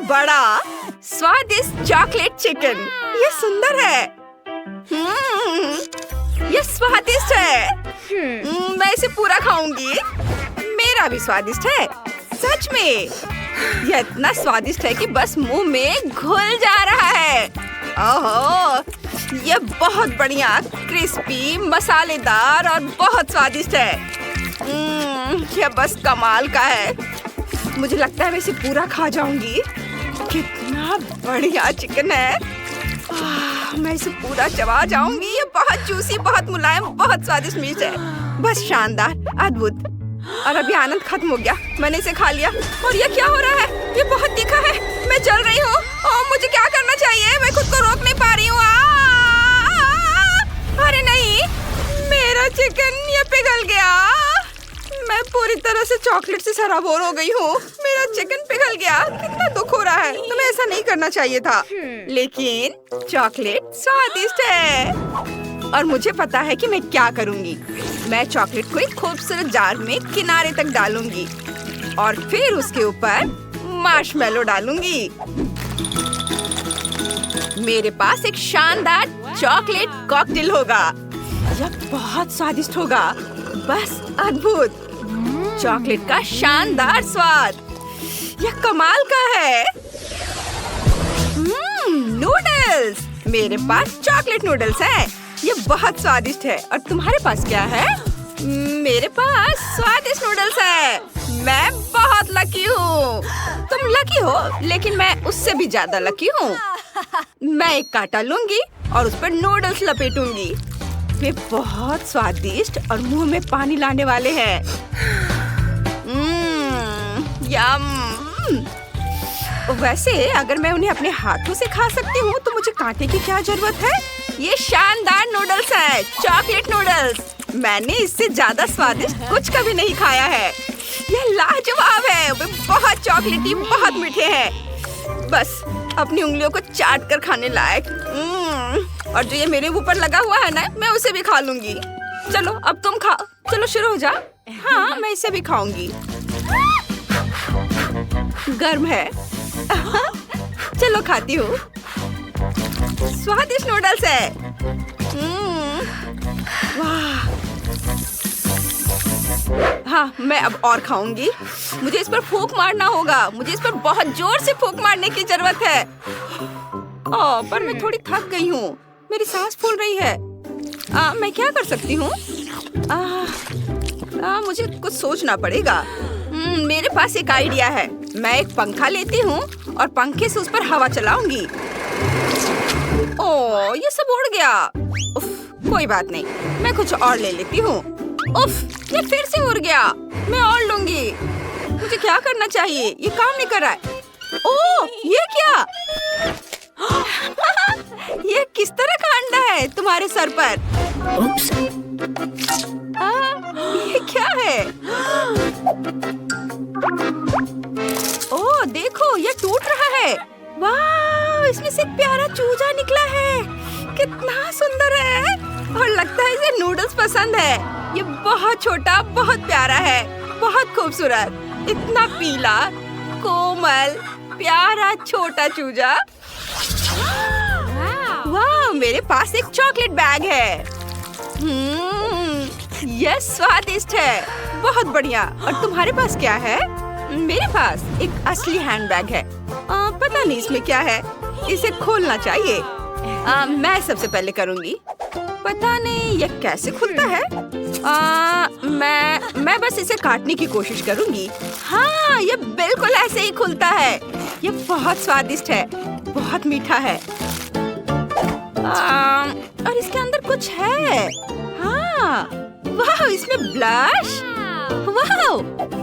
बड़ा स्वादिष्ट chocolate chicken. ये सुंदर है। ये स्वादिष्ट है। मैं इसे पूरा खाऊंगी। मेरा भी स्वादिष्ट है, सच में। यह इतना स्वादिष्ट है कि बस मुंह में घुल जा रहा है। ओहो, यह बहुत बढ़िया, क्रिस्पी, मसालेदार और बहुत स्वादिष्ट है। यह बस कमाल का है। मुझे लगता है मैं इसे पूरा खा जाऊंगी। कितना बढ़िया चिकन है। मैं इसे पूरा चबा जाऊंगी। ये बहुत जूसी, बहुत मुलायम, बहुत स्वादिष्ट मीट है। बस शानदार, अद्भुत। और अभी आनंद खत्म हो गया। मैंने इसे खा लिया। और ये क्या हो रहा है? ये बहुत तीखा है। मैं जल रही हूँ। मुझे क्या करना चाहिए? मैं खुद को रोक नहीं पा रही हूँ। अरे नहीं, मेरा चिकन ये पिघल गया। मैं पूरी तरह से चॉकलेट से सराबोर हो गई हूँ। मेरा चिकन पिघल गया। कितना दुख हो रहा है। तुम्हें ऐसा नहीं करना चाहिए था। लेकिन चॉकलेट स्वादिष्ट है और मुझे पता है कि मैं क्या करूँगी। मैं चॉकलेट को एक खूबसूरत जार में किनारे तक डालूंगी और फिर उसके ऊपर मार्शमेलो डालूंगी। मेरे पास एक शानदार चॉकलेट कॉकटेल होगा। यह बहुत स्वादिष्ट होगा। बस अद्भुत। चॉकलेट का शानदार स्वाद। यह कमाल का है। नूडल्स। मेरे पास चॉकलेट नूडल्स हैं। ये बहुत स्वादिष्ट है। और तुम्हारे पास क्या है? मेरे पास स्वादिष्ट नूडल्स है। मैं बहुत लकी हूँ। तुम लकी हो, लेकिन मैं उससे भी ज्यादा लकी हूँ। मैं एक कांटा लूंगी और उस पर नूडल्स लपेटूंगी। वे बहुत स्वादिष्ट और मुंह में पानी लाने वाले हैं। यम। वैसे अगर मैं उन्हें अपने हाथों से खा सकती हूँ तो मुझे कांटे की क्या जरूरत है? ये शानदार नूडल्स है, चॉकलेट नूडल्स। मैंने इससे ज्यादा स्वादिष्ट कुछ कभी नहीं खाया है। यह लाजवाब है। वे बहुत चॉकलेटी, बहुत मीठे हैं। बस अपनी उंगलियों को चाट कर खाने लायक। और जो ये मेरे ऊपर लगा हुआ है ना, मैं उसे भी खा लूंगी। चलो अब तुम खाओ। चलो शुरू हो जा। हाँ, मैं इसे भी खाऊंगी। गर्म है। चलो खाती हूँ। स्वादिष्ट नूडल्स है। वाह। हाँ, मैं अब और खाऊंगी। मुझे इस पर फूंक मारना होगा। मुझे इस पर बहुत जोर से फूंक मारने की जरूरत है। पर मैं थोड़ी थक गई हूँ। मेरी सांस फूल रही है। मैं क्या कर सकती हूँ? मुझे कुछ सोचना पड़ेगा। मेरे पास एक आइडिया है। मैं एक पंखा लेती हूँ और पंखे से उस पर हवा चलाऊंगी। ओह, ये सब उड़ गया। उफ, कोई बात नहीं, मैं कुछ और ले लेती हूँ। उफ, ये फिर से उड़ गया। मैं और लूंगी। मुझे क्या करना चाहिए? ये काम नहीं कर रहा है। ओह, ये क्या? ये किस तरह का अंडा है तुम्हारे सर पर? उप्स। ये क्या है? ओह, देखो, ये टूट रहा है। वाह, इसमें से एक प्यारा चूजा निकला है। कितना सुंदर है। और लगता है इसे नूडल्स पसंद है। ये बहुत छोटा, बहुत प्यारा है, बहुत खूबसूरत। इतना पीला, कोमल, प्यारा छोटा चूजा। वाह, मेरे पास एक चॉकलेट बैग है। यह स्वादिष्ट है, बहुत बढ़िया। और तुम्हारे पास क्या है? मेरे पास एक असली हैंडबैग है। पता नहीं इसमें क्या है। इसे खोलना चाहिए। मैं सबसे पहले करूँगी। पता नहीं यह कैसे खुलता है। मैं बस इसे काटने की कोशिश करूँगी। हाँ, यह बिल्कुल ऐसे ही खुलता है। यह बहुत स्वादिष्ट है, बहुत मीठा है। और इसके अंदर कुछ है। हाँ, वाह, इसमें ब्लश, वाह,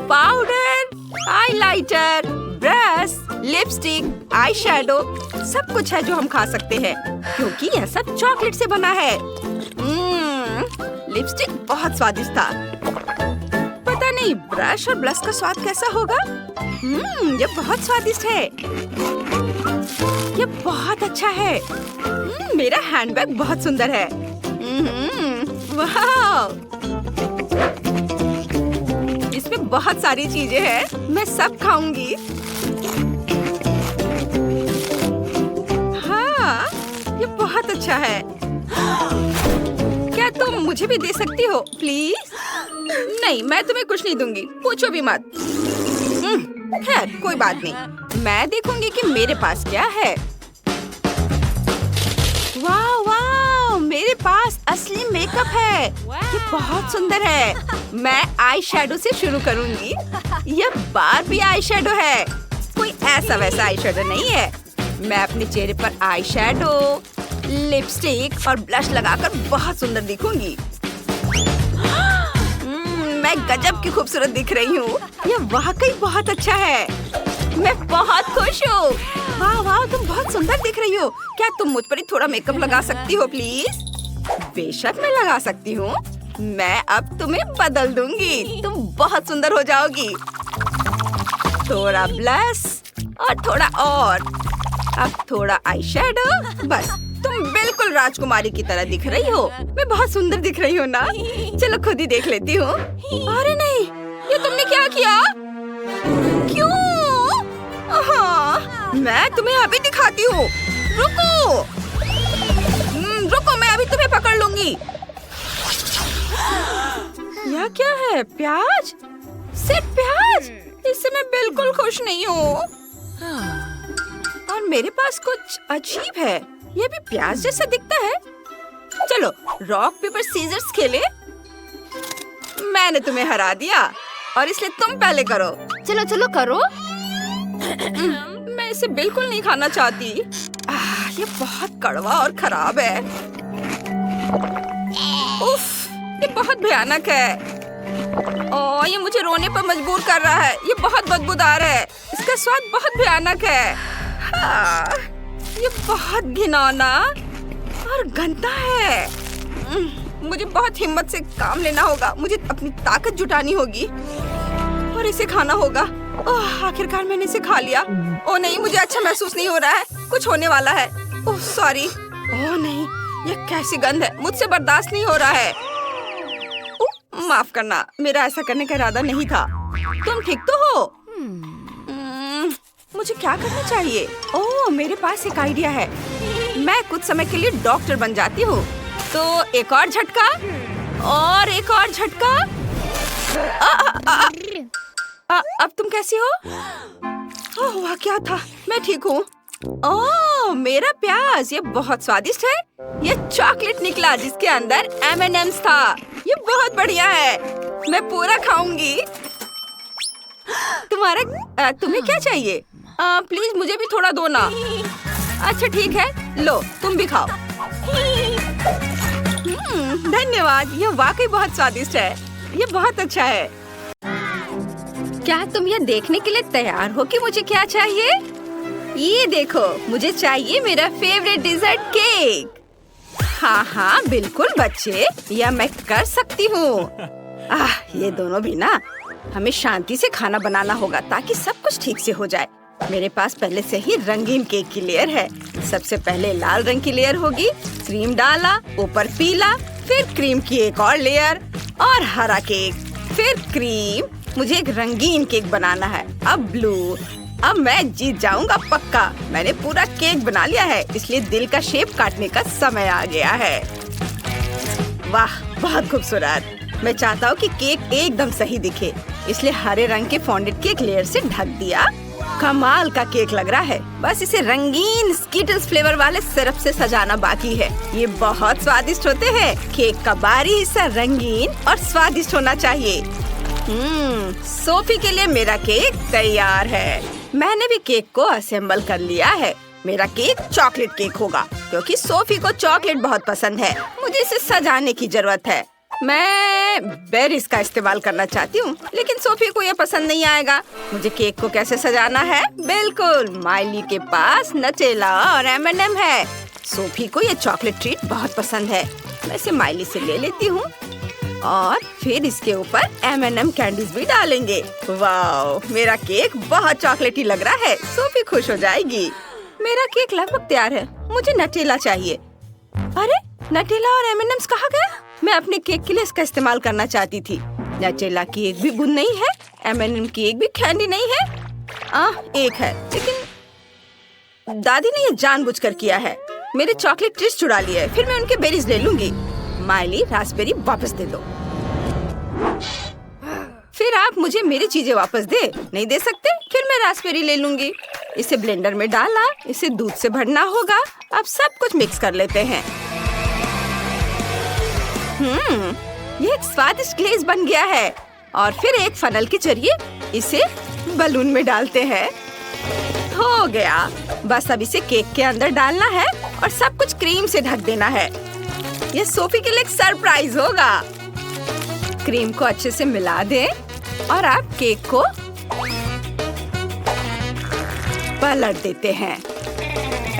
powder, highlighter, brush, lipstick, eye shadow, सब कुछ है जो हम खा सकते हैं क्योंकि यह सब चॉकलेट से बना है। लिपस्टिक बहुत स्वादिष्ट था। पता नहीं ब्रश और ब्लश का स्वाद कैसा होगा। ये बहुत स्वादिष्ट है। ये बहुत अच्छा है। मेरा हैंडबैग बहुत सुंदर है। वाह, इसमें बहुत सारी चीजें हैं। मैं सब खाऊंगी। बहुत अच्छा है। क्या तुम मुझे भी दे सकती हो प्लीज? नहीं, मैं तुम्हें कुछ नहीं दूंगी, पूछो भी मत। खैर कोई बात नहीं, मैं देखूंगी कि मेरे पास क्या है। वाह वाह, मेरे पास असली मेकअप है। ये बहुत सुंदर है। मैं आई शेडो से शुरू करूंगी। यह बारबी आई शेडो है, कोई ऐसा वैसा आई शेडो नहीं है। मैं अपने चेहरे पर आई शेडो, लिपस्टिक और ब्लश लगाकर बहुत सुंदर दिखूंगी। मैं गजब की खूबसूरत दिख रही हूँ। यह वाकई बहुत अच्छा है। मैं बहुत खुश हूँ। वाह वाह, तुम बहुत सुंदर दिख रही हो। क्या तुम मुझ पर ही थोड़ा मेकअप लगा सकती हो प्लीज? बेशक मैं लगा सकती हूँ। मैं अब तुम्हें बदल दूंगी, तुम बहुत सुंदर हो जाओगी। थोड़ा ब्लश और थोड़ा और, अब थोड़ा आई शेडो। बस तुम बिल्कुल राजकुमारी की तरह दिख रही हो। मैं बहुत सुंदर दिख रही हूँ ना? चलो खुद ही देख लेती हूँ। अरे नहीं, ये तुमने क्या किया? क्यों? हाँ, मैं तुम्हें अभी दिखाती हूँ। रुको, रुको, मैं अभी तुम्हें पकड़ लूंगी। यह क्या है? प्याज? सिर्फ प्याज? इससे मैं बिल्कुल खुश नहीं हूँ। और मेरे पास कुछ अजीब है। यह भी प्याज जैसा दिखता है। चलो रॉक पेपर सीजर्स खेले। मैंने तुम्हें हरा दिया और इसलिए तुम पहले करो। चलो चलो करो। मैं इसे बिल्कुल नहीं खाना चाहती। ये बहुत कड़वा और खराब है। उफ, ये बहुत भयानक है। और ये मुझे रोने पर मजबूर कर रहा है। ये बहुत बदबूदार है। इसका स्वाद बहुत भयानक है। ये बहुत घिनौना और गंदा है। मुझे बहुत हिम्मत से काम लेना होगा। मुझे अपनी ताकत जुटानी होगी और इसे खाना होगा। ओह, आखिरकार मैंने इसे खा लिया। ओह नहीं, मुझे अच्छा महसूस नहीं हो रहा है। कुछ होने वाला है। Oh sorry. ओह नहीं, यह कैसी गंध है, मुझसे बर्दाश्त नहीं हो रहा है। माफ करना, मेरा ऐसा करने का इरादा नहीं था। तुम ठीक तो हो? मुझे क्या करना चाहिए? ओह, मेरे पास एक आइडिया है। मैं कुछ समय के लिए डॉक्टर बन जाती हूँ। तो एक और झटका और एक और झटका। अब तुम कैसी हो? ओह वाह, क्या था? मैं ठीक हूँ। ओह मेरा प्याज, ये बहुत स्वादिष्ट है। ये चॉकलेट निकला जिसके अंदर M&M's था। ये बहुत बढ़िया है, मैं पूरा खाऊंगी। तुम्हें क्या चाहिए? प्लीज मुझे भी थोड़ा दो ना। अच्छा ठीक है, लो तुम भी खाओ। धन्यवाद, यह वाकई बहुत स्वादिष्ट है। ये बहुत अच्छा है। क्या तुम यह देखने के लिए तैयार हो कि मुझे क्या चाहिए? ये देखो, मुझे चाहिए मेरा फेवरेट डिजर्ट केक। हाँ हाँ बिल्कुल बच्चे, यह मैं कर सकती हूँ। ये दोनों भी ना, हमें शांति से खाना बनाना होगा ताकि सब कुछ ठीक से हो जाए। मेरे पास पहले से ही रंगीन केक की लेयर है। सबसे पहले लाल रंग की लेयर होगी, क्रीम डाला, ऊपर पीला, फिर क्रीम की एक और लेयर और हरा केक, फिर क्रीम। मुझे एक रंगीन केक बनाना है। अब ब्लू। अब मैं जीत जाऊंगा पक्का। मैंने पूरा केक बना लिया है, इसलिए दिल का शेप काटने का समय आ गया है। वाह बहुत खूबसूरत। मैं चाहता हूँ कि केक एकदम सही दिखे, इसलिए हरे रंग के फॉन्डेड केक लेयर से ढक दिया। कमाल का केक लग रहा है। बस इसे रंगीन स्कीटल्स फ्लेवर वाले सिरप से सजाना बाकी है। ये बहुत स्वादिष्ट होते हैं। केक का बाहरी हिस्सा रंगीन और स्वादिष्ट होना चाहिए। सोफी के लिए मेरा केक तैयार है। मैंने भी केक को असेंबल कर लिया है। मेरा केक चॉकलेट केक होगा क्योंकि सोफी को चॉकलेट बहुत पसंद है। मुझे इसे सजाने की जरूरत है। मैं बेरीज का इस्तेमाल करना चाहती हूँ, लेकिन सोफी को यह पसंद नहीं आएगा। मुझे केक को कैसे सजाना है? बिल्कुल, माइली के पास नटेला और M&M है। सोफी को यह चॉकलेट ट्रीट बहुत पसंद है। मैं इसे माइली से ले लेती हूँ और फिर इसके ऊपर M&M कैंडीज भी डालेंगे। वाह, मेरा केक बहुत चॉकलेटी लग रहा है। सोफी खुश हो जाएगी। मेरा केक लगभग तैयार है। मुझे नटेला चाहिए। अरे नटेला और M&M's कहाँ गए? मैं अपने केक के लिए इसका इस्तेमाल करना चाहती थी। नटेला की एक भी बूंद नहीं है, M&M की एक भी कैंडी नहीं है। एक है, लेकिन दादी ने ये जानबूझकर किया है। मेरे चॉकलेट ट्रीज चुरा लिए, फिर मैं उनके बेरीज ले लूंगी। माइली, रास्पबेरी वापस दे दो। फिर आप मुझे मेरी चीजें वापस दे नहीं दे सकते? फिर मैं रास्पबेरी ले लूंगी। इसे ब्लेंडर में डाला, इसे दूध से भरना होगा। अब सब कुछ मिक्स कर लेते हैं। ये एक स्वादिष्ट ग्लेज बन गया है। और फिर एक फनल के जरिए इसे बलून में डालते हैं। हो गया। बस अब इसे केक के अंदर डालना है और सब कुछ क्रीम से ढक देना है। ये सोफी के लिए एक सरप्राइज होगा। क्रीम को अच्छे से मिला दें और आप केक को पलट देते हैं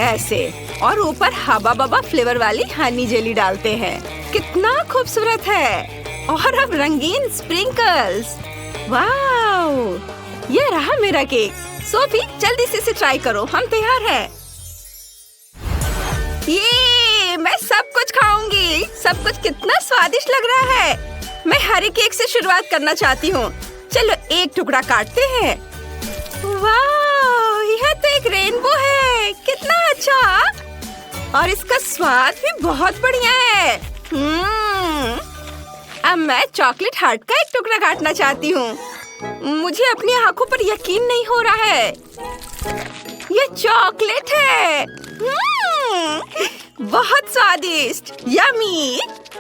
ऐसे, और ऊपर हबा बबा फ्लेवर वाली हनी जेली डालते हैं। कितना खूबसूरत है। और अब रंगीन स्प्रिंकल्स। वाओ, ये रहा मेरा केक। सोफी, जल्दी से इसे ट्राई करो, हम तैयार हैं। ये मैं सब कुछ खाऊंगी। सब कुछ कितना स्वादिष्ट लग रहा है। मैं हरे केक से शुरुआत करना चाहती हूँ। चलो एक टुकड़ा काटते हैं। वाह, यह तो एक रेनबो है। कितना अच्छा। और इसका स्वाद भी बहुत बढ़िया है। अब मैं चॉकलेट हार्ट का एक टुकड़ा काटना चाहती हूँ। मुझे अपनी आंखों पर यकीन नहीं हो रहा है। ये चॉकलेट है। बहुत स्वादिष्ट, यम्मी।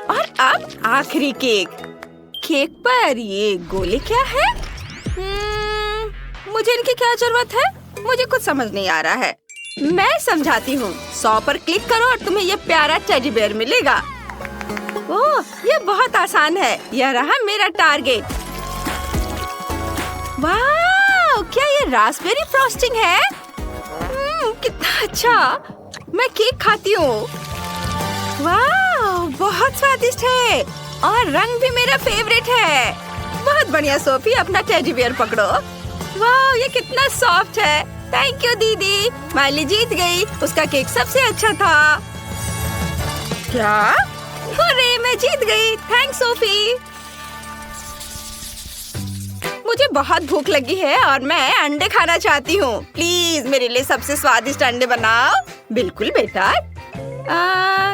और अब आखिरी केक। केक पर ये गोले क्या है? मुझे इनकी क्या जरूरत है? मुझे कुछ समझ नहीं आ रहा है। मैं समझाती हूँ। 100 पर क्लिक करो और तुम्हें ये प्यारा टेडी बेयर मिलेगा। ओह, ये बहुत आसान है। यह रहा मेरा टारगेट। वाह, क्या ये रास्पबेरी फ्रॉस्टिंग है? कितना अच्छा। मैं केक खाती हूँ। वाह, बहुत स्वादिष्ट है और रंग भी मेरा फेवरेट है। बहुत बढ़िया सोफी, अपना टेडी बियर पकड़ो। वाह, ये कितना सॉफ्ट है। थैंक यू दीदी। माइली जीत गई। उसका केक सबसे अच्छा था। क्या? अरे, मैं जीत गई। Thanks Sophie. मुझे बहुत भूख लगी है और मैं अंडे खाना चाहती हूँ। प्लीज मेरे लिए सबसे स्वादिष्ट अंडे बनाओ। बिल्कुल बेटा।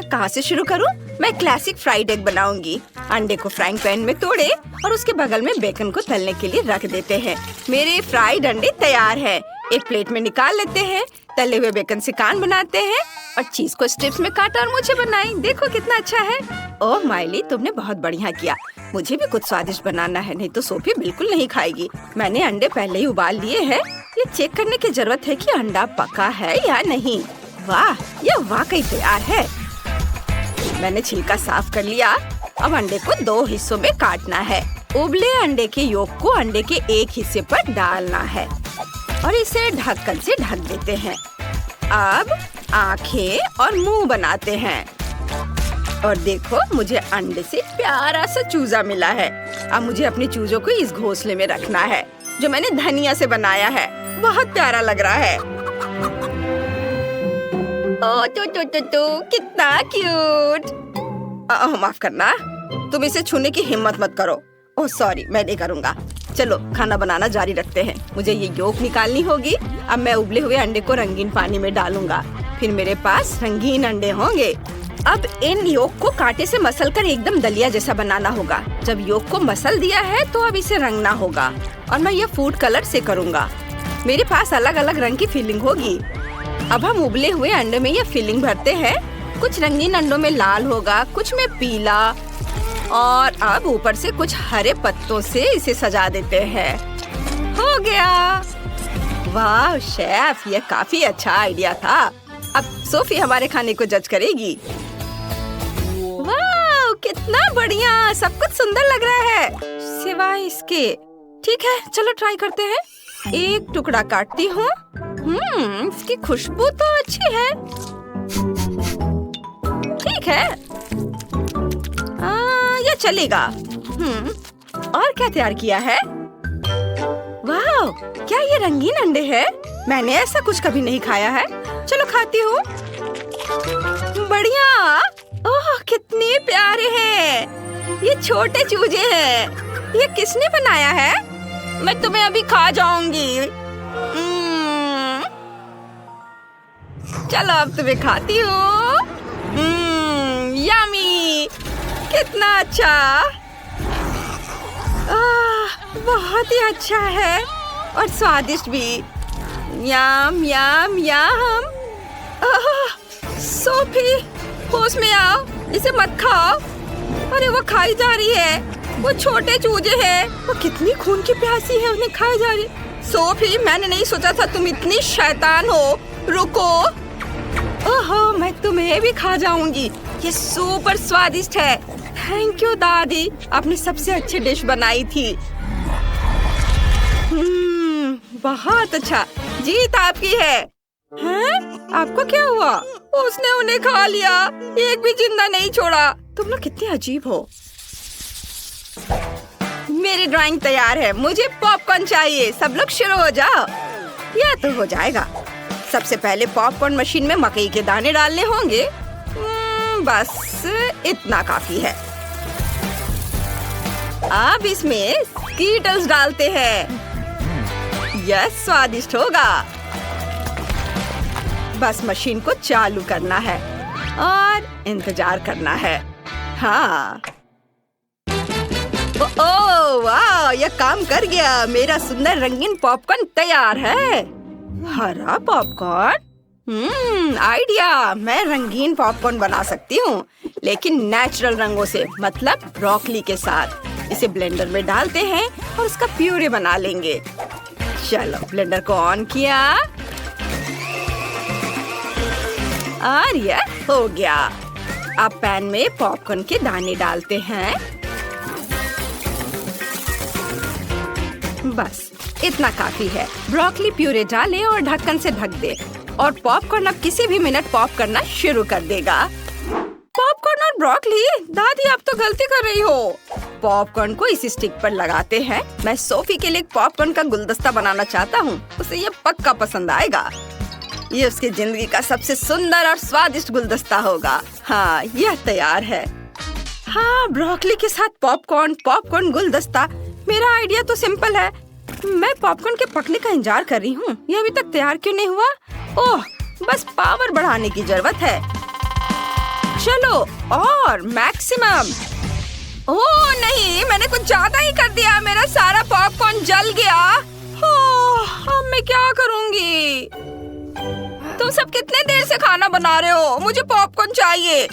कहाँ से शुरू करूँ? मैं क्लासिक फ्राइड एग बनाऊंगी। अंडे को फ्राइंग पैन में तोड़े और उसके बगल में बेकन को तलने के लिए रख देते हैं। मेरे फ्राइड अंडे तैयार हैं। एक प्लेट में निकाल लेते हैं। तले हुए बेकन से कान बनाते हैं और चीज को स्ट्रिप्स में काटा और मुझे बनाई। देखो कितना अच्छा है। ओह माइली, तुमने बहुत बढ़िया किया। मुझे भी कुछ स्वादिष्ट बनाना है, नहीं तो सोफी बिल्कुल नहीं खाएगी। मैंने अंडे पहले ही उबाल लिए हैं। ये चेक करने की जरूरत है कि अंडा पका है या नहीं। वाह, ये वाकई तैयार है। मैंने छिलका साफ कर लिया। अब अंडे को 2 हिस्सों में काटना है। उबले अंडे के योक को अंडे के एक हिस्से पर डालना है और इसे ढक्कन से ढक देते हैं। अब आंखें और मुंह बनाते हैं। और देखो, मुझे अंडे से प्यारा सा चूजा मिला है। अब मुझे अपने चूजों को इस घोंसले में रखना है जो मैंने धनिया से बनाया है। बहुत प्यारा लग रहा है। ओह कितना क्यूट। माफ करना, तुम इसे छूने की हिम्मत मत करो। ओह सॉरी, मैं नहीं करूँगा। चलो खाना बनाना जारी रखते हैं। मुझे ये योक निकालनी होगी। अब मैं उबले हुए अंडे को रंगीन पानी में डालूंगा। फिर मेरे पास रंगीन अंडे होंगे। अब इन योक को कांटे से मसलकर एकदम दलिया जैसा बनाना होगा। जब योक को मसल दिया है तो अब इसे रंगना होगा और मैं ये फूड कलर से करूँगा। मेरे पास अलग अलग रंग की फिलिंग होगी। अब हम उबले हुए अंडे में ये फिलिंग भरते हैं। कुछ रंगीन अंडों में लाल होगा, कुछ में पीला, और अब ऊपर से कुछ हरे पत्तों से इसे सजा देते हैं। हो गया। वाह शेफ, ये काफी अच्छा आइडिया था। अब सोफी हमारे खाने को जज करेगी। वाह कितना बढ़िया, सब कुछ सुंदर लग रहा है सिवाय इसके। ठीक है, चलो ट्राई करते हैं। एक टुकड़ा काटती हूँ। इसकी खुशबू तो अच्छी है। ठीक है, ये चलेगा। और क्या तैयार किया है? वाह, क्या ये रंगीन अंडे हैं? मैंने ऐसा कुछ कभी नहीं खाया है। चलो खाती हूँ। बढ़िया। ओह कितने प्यारे हैं। ये छोटे चूजे हैं। ये किसने बनाया है? मैं तुम्हें अभी खा जाऊंगी। चलो अब तुम्हें खाती हूँ। यमी, कितना अच्छा। बहुत ही अच्छा है और स्वादिष्ट भी। यम यम यम। सोफी, होश में आओ, इसे मत खाओ। अरे वो खाई जा रही है, वो छोटे चूजे हैं, वो कितनी खून की प्यासी है, उन्हें खाई जा रही। सोफी, मैंने नहीं सोचा था तुम इतनी शैतान हो। रुको। ओहो, मैं तुम्हें भी खा जाऊंगी। ये सुपर स्वादिष्ट है। थैंक यू दादी, आपने सबसे अच्छी डिश बनाई थी। बहुत अच्छा, जीत आपकी है। हैं? आपको क्या हुआ? उसने उन्हें खा लिया, एक भी जिंदा नहीं छोड़ा। तुम लोग कितने अजीब हो। मेरी ड्राइंग तैयार है, मुझे पॉपकॉर्न चाहिए। सब लोग शुरू हो जाओ। यह तो हो जाएगा। सबसे पहले पॉपकॉर्न मशीन में मकई के दाने डालने होंगे। बस इतना काफी है। अब इसमें स्कीटल्स डालते हैं। यह स्वादिष्ट होगा। बस मशीन को चालू करना है और इंतजार करना है। हाँ। ओह वाह, यह काम कर गया। मेरा सुंदर रंगीन पॉपकॉर्न तैयार है। हरा पॉपकॉर्न? आइडिया। मैं रंगीन पॉपकॉर्न बना सकती हूँ, लेकिन नेचुरल रंगों से, मतलब ब्रोकली के साथ। इसे ब्लेंडर में डालते हैं और उसका प्यूरे बना लेंगे। चलो, ब्लेंडर को ऑन किया और यह हो गया। अब पैन में पॉपकॉर्न के दाने डालते हैं। बस इतना काफी है। ब्रोकली प्यूरे डालें और ढक्कन से ढक दे और पॉपकॉर्न अब किसी भी मिनट पॉप करना शुरू कर देगा। पॉपकॉर्न और ब्रोकली? दादी, आप तो गलती कर रही हो। पॉपकॉर्न को इसी स्टिक पर लगाते हैं। मैं सोफी के लिए पॉपकॉर्न का गुलदस्ता बनाना चाहता हूँ, उसे ये पक्का पसंद आएगा। ये उसकी जिंदगी का सबसे सुंदर और स्वादिष्ट गुलदस्ता होगा। हाँ, यह तैयार है। हाँ, ब्रोकली के साथ पॉपकॉर्न, पॉपकॉर्न गुलदस्ता। मेरा आइडिया तो सिंपल है। मैं पॉपकॉर्न के पकने का इंतजार कर रही हूँ। ये अभी तक तैयार क्यों नहीं हुआ? ओह, बस पावर बढ़ाने की जरूरत है। चलो, और मैक्सिमम। ओह नहीं, मैंने कुछ ज्यादा ही कर दिया। मेरा सारा पॉपकॉर्न जल गया। अब मैं क्या करूँगी? तुम सब कितने देर से खाना बना रहे हो? मुझे पॉपकॉर्न चाहिए।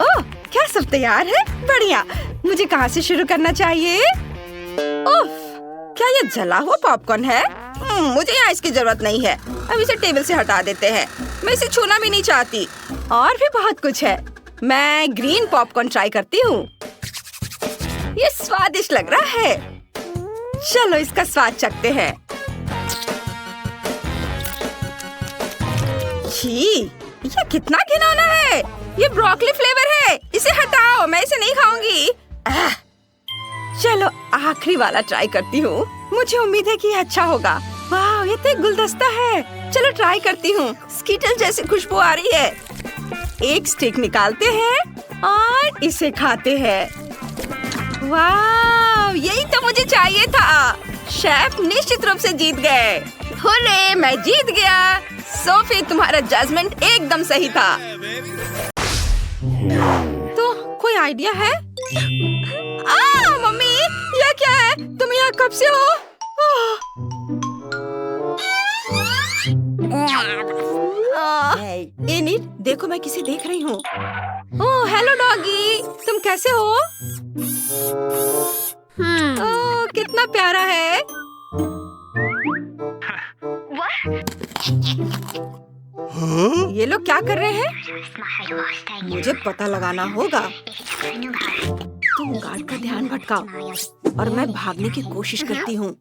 ओह, क्या सब तैयार है? बढ़िया। मुझे कहाँ से शुरू करना चाहिए? ओह, क्या ये जला हुआ पॉपकॉर्न है? मुझे यहाँ इसकी जरूरत नहीं है। अब इसे टेबल से हटा देते हैं। मैं इसे छूना भी नहीं चाहती। और भी बहुत कुछ है। मैं ग्रीन पॉपकॉर्न ट्राई करती हूँ। ये स्वादिष्ट लग रहा है। चलो, इसका स्वाद चखते हैं। छी, ये कितना घिनौना है। ये ब्रोकली फ्लेवर है। इसे हटाओ, मैं इसे नहीं खाऊंगी। चलो, आखिरी वाला ट्राई करती हूँ। मुझे उम्मीद है कि ये अच्छा होगा। वाह, ये तो एक गुलदस्ता है। चलो ट्राई करती हूँ। स्कीटल जैसी खुशबू आ रही है। एक स्टिक निकालते हैं और इसे खाते हैं। वाह, यही तो मुझे चाहिए था। शेफ निश्चित रूप से जीत गए। हुर्रे, मैं जीत गया। सोफी, तुम्हारा जजमेंट एकदम सही था। तो कोई आइडिया है? मम्मी, यह क्या है? तुम यहाँ कब से हो? एनिट, देखो, मैं किसे देख रही हूँ। ओह, हेलो डॉगी, तुम कैसे हो? ओह, कितना प्यारा है। ये लोग क्या कर रहे हैं? मुझे पता लगाना होगा। तुम गार्ड का ध्यान भटकाओ और मैं भागने की कोशिश करती हूँ।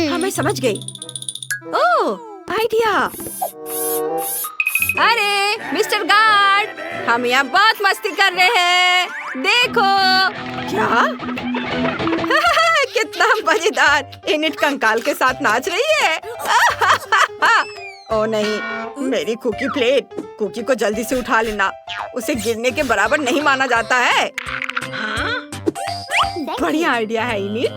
हाँ, मैं समझ गई। ओह, आइडिया। अरे मिस्टर गार्ड, हम यहाँ बहुत मस्ती कर रहे हैं। देखो। क्या? कितना मजेदार। इनिट कंकाल के साथ नाच रही है। ओ नहीं, मेरी कुकी प्लेट। कुकी को जल्दी से उठा लेना। उसे गिरने के बराबर नहीं माना जाता है। बढ़िया आइडिया है इनिट।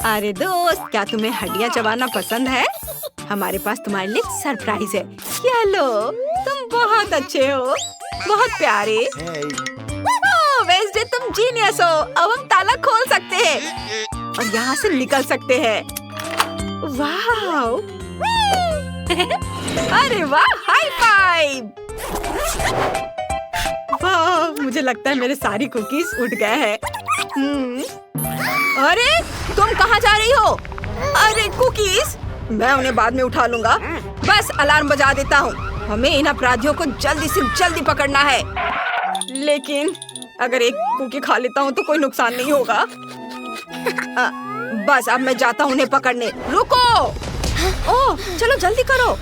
अरे दोस्त, क्या तुम्हें हड्डियाँ चबाना पसंद है? हमारे पास तुम्हारे लिए सरप्राइज है। ये लो। तुम बहुत अच्छे हो, बहुत प्यारे। ओह वेंसडे, तुम जीनियस हो। अब हम ताला खोल सकते हैं और यहाँ से निकल सकते हैं। वाह! अरे वाह, हाई फाइव! वाह, मुझे लगता है मेरे सारी कुकीज उठ गए हैं। अरे तुम कहाँ जा रही हो? अरे कुकीज, मैं उन्हें बाद में उठा लूंगा। बस अलार्म बजा देता हूँ। हमें इन अपराधियों को जल्दी से जल्दी पकड़ना है। लेकिन अगर एक कुकी खा लेता हूँ तो कोई नुकसान नहीं होगा। बस अब मैं जाता हूँ उन्हें पकड़ने। रुको! ओह, चलो जल्दी करो।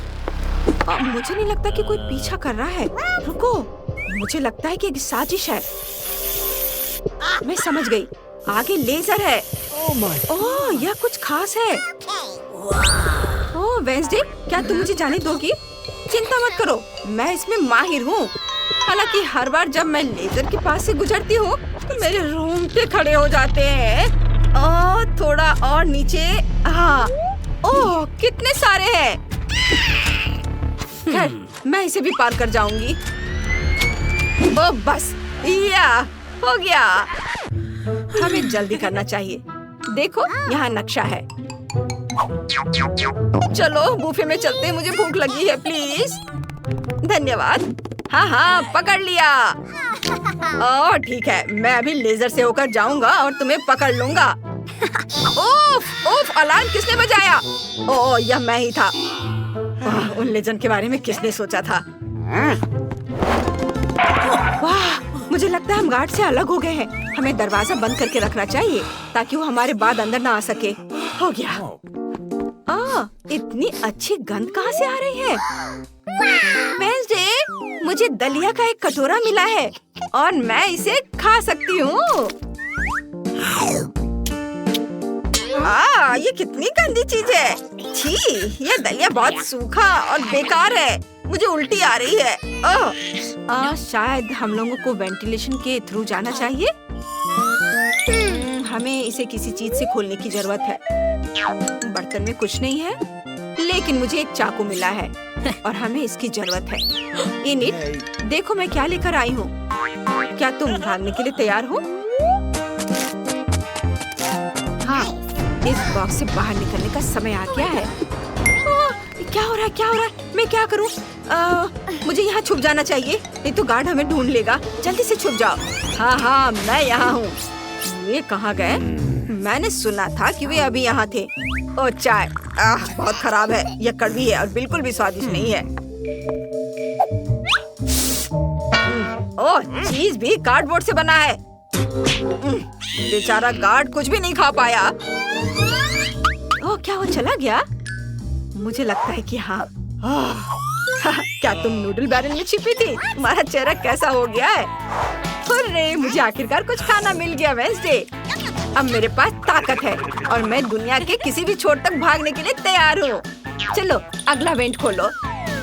मुझे नहीं लगता कि कोई पीछा कर रहा है। रुको, मुझे लगता है कि एक साजिश है। मैं समझ गई, आगे लेजर है। ओह, यह कुछ खास है। ओह वेंसडे, क्या तुम मुझे जाने दोगी? चिंता मत करो, मैं इसमें माहिर हूँ। हालांकि हर बार जब मैं लेजर के पास से गुजरती हूँ तो मेरे रोंगटे खड़े हो जाते हैं। ओह, थोड़ा और नीचे। हाँ, ओह कितने सारे हैं। खैर, मैं इसे भी पार कर जाऊंगी। ओह बस, या हो गया। हमें जल्दी करना चाहिए। देखो, यहाँ नक्शा है। चलो बूफे में चलते हैं, मुझे भूख लगी है। प्लीज। धन्यवाद। हाँ हाँ, पकड़ लिया। ओह ठीक है, मैं अभी लेजर से होकर जाऊंगा और तुम्हें पकड़ लूंगा। ओफ ओफ, अलार्म किसने बजाया? ओह, यह मैं ही था। उन लेजेंड के बारे में किसने सोचा था? वाह, मुझे लगता है हम गार्ड से अलग हो गए हैं। हमें दरवाजा बंद करके रखना चाहिए ताकि वो हमारे बाद अंदर ना आ सके। हो गया। इतनी अच्छी गंध कहाँ से आ रही है? वेंसडे, मुझे दलिया का एक कटोरा मिला है और मैं इसे खा सकती हूँ। ये कितनी गंदी चीज है। छी, ये दलिया बहुत सूखा और बेकार है। मुझे उल्टी आ रही है। शायद हम लोगों को वेंटिलेशन के थ्रू जाना चाहिए। हमें इसे किसी चीज से खोलने की जरूरत है। बर्तन में कुछ नहीं है, लेकिन मुझे एक चाकू मिला है और हमें इसकी जरूरत है। इनिट, देखो मैं क्या लेकर आई हूँ। क्या तुम भागने के लिए तैयार हो? हाँ, इस बॉक्स से बाहर निकलने का समय आ गया है। क्या हो रहा है? क्या हो रहा है? मैं क्या करूं? मुझे यहाँ छुप जाना चाहिए, नहीं तो गार्ड हमें ढूंढ लेगा। जल्दी से छुप जाओ। हाँ हाँ, मैं यहाँ हूँ। ये कहाँ गए? मैंने सुना था कि वे अभी यहाँ थे। ओह चाय, बहुत खराब है। यह कड़वी है और बिल्कुल भी स्वादिष्ट नहीं है। ओह, चीज भी कार्डबोर्ड से बना है। बेचारा गार्ड कुछ भी नहीं खा पाया। ओह, क्या वो चला गया? मुझे लगता है कि हाँ। क्या तुम नूडल बैरल में छिपी थी? तुम्हारा चेहरा कैसा हो गया है? अरे, मुझे आखिरकार कुछ खाना मिल गया वेंसडे। अब मेरे पास ताकत है और मैं दुनिया के किसी भी छोर तक भागने के लिए तैयार हूँ। चलो अगला वेंट खोलो,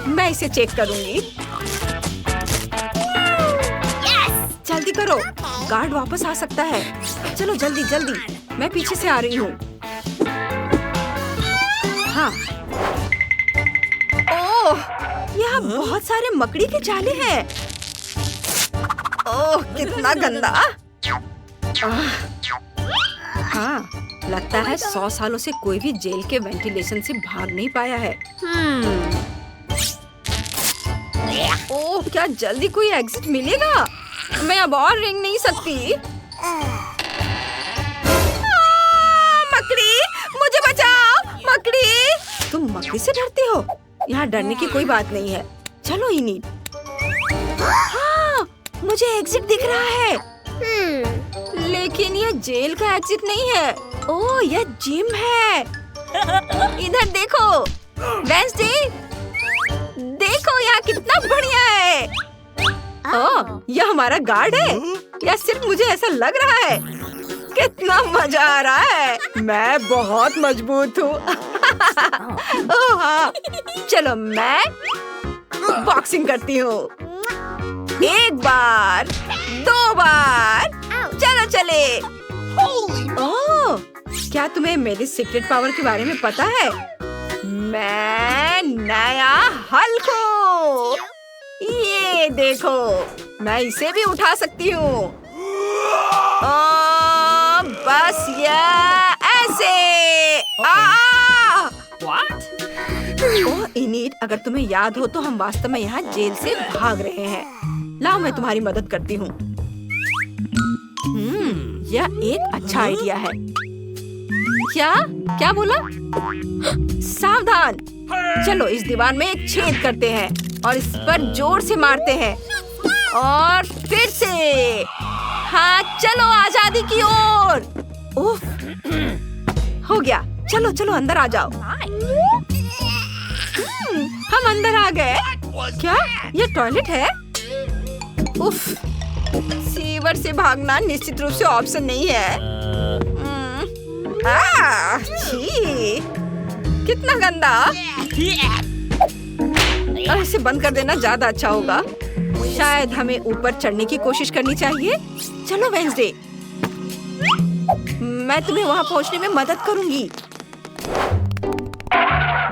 मैं इसे चेक करूँगी। जल्दी करो, गार्ड वापस आ सकता है। चलो जल्दी जल्दी, मैं पीछे से आ रही हूँ। हाँ। ओह, यहाँ बहुत सारे मकड़ी के जाले हैं। ओह, कितना गंदा। हाँ, लगता है 100 सालों से कोई भी जेल के वेंटिलेशन से भाग नहीं पाया है। ओह, क्या जल्दी कोई एग्जिट मिलेगा? मैं अब और रेंग नहीं सकती। मकड़ी, मुझे बचाओ। मकड़ी, तुम मकड़ी से डरती हो? यहाँ डरने की कोई बात नहीं है। चलो इनिट। हाँ, मुझे एग्जिट दिख रहा है। लेकिन यह जेल का एग्जिट नहीं है। ओह, यह जिम है। इधर देखो वेंसडे, देखो यहाँ कितना बढ़िया है। ओह, यह हमारा गार्ड है या सिर्फ मुझे ऐसा लग रहा है? कितना मजा आ रहा है। मैं बहुत मजबूत हूँ। ओह हाँ, चलो मैं बॉक्सिंग करती हूँ। एक बार, 2 बार, चलो चले। ओह, क्या तुम्हें मेरी सीक्रेट पावर के बारे में पता है? मैं नया हल्क हूँ। ये देखो, मैं इसे भी उठा सकती हूँ। बस ये ऐसे। ओह इनिट, अगर तुम्हें याद हो तो हम वास्तव में यहाँ जेल से भाग रहे हैं। लाओ मैं तुम्हारी मदद करती हूँ। यह एक अच्छा आइडिया है। क्या बोला? सावधान। चलो इस दीवार में एक छेद करते हैं और इस पर जोर से मारते हैं और फिर से। हाँ चलो आजादी की ओर। उफ, हो गया। चलो चलो अंदर आ जाओ। हम अंदर आ गए। क्या ये टॉयलेट है? उफ, सीवर से भागना निश्चित रूप से ऑप्शन नहीं है। छी, कितना गंदा। इसे बंद कर देना ज्यादा अच्छा होगा। शायद हमें ऊपर चढ़ने की कोशिश करनी चाहिए। चलो वेंसडे, मैं तुम्हें वहां पहुंचने में मदद करूंगी।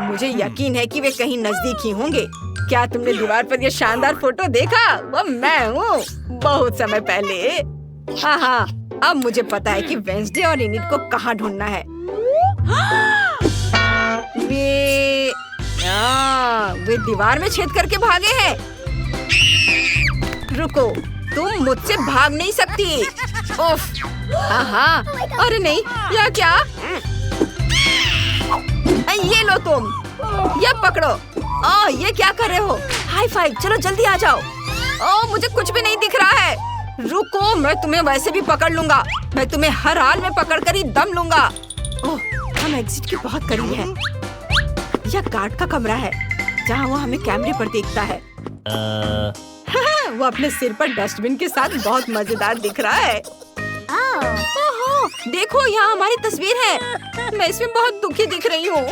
मुझे यकीन है कि वे कहीं नजदीक ही होंगे। क्या तुमने दीवार पर यह शानदार फोटो देखा? वो मैं हूँ, बहुत समय पहले। हाँ, अब मुझे पता है कि वेंसडे और इनिट को कहाँ ढूंढना है। वे दीवार में छेद करके भागे हैं। रुको, तुम मुझसे भाग नहीं सकती। उफ, हाँ, अरे नहीं, यह क्या? ये लो तुम, ये पकड़ो। ये क्या कर रहे हो? हाई फाइव, चलो जल्दी आ जाओ। मुझे कुछ भी नहीं दिख रहा है। रुको, मैं तुम्हें वैसे भी पकड़ लूंगा। मैं तुम्हें हर हाल में पकड़कर ही दम लूंगा। ओह, हम एग्जिट के बहुत करीब हैं। यह गार्ड का कमरा है जहाँ वो हमें कैमरे पर देखता है। वो अपने सिर पर डस्टबिन के साथ बहुत मजेदार दिख रहा है। ओहो, देखो यहाँ हमारी तस्वीर है। मैं इसमें बहुत दुखी दिख रही हूँ।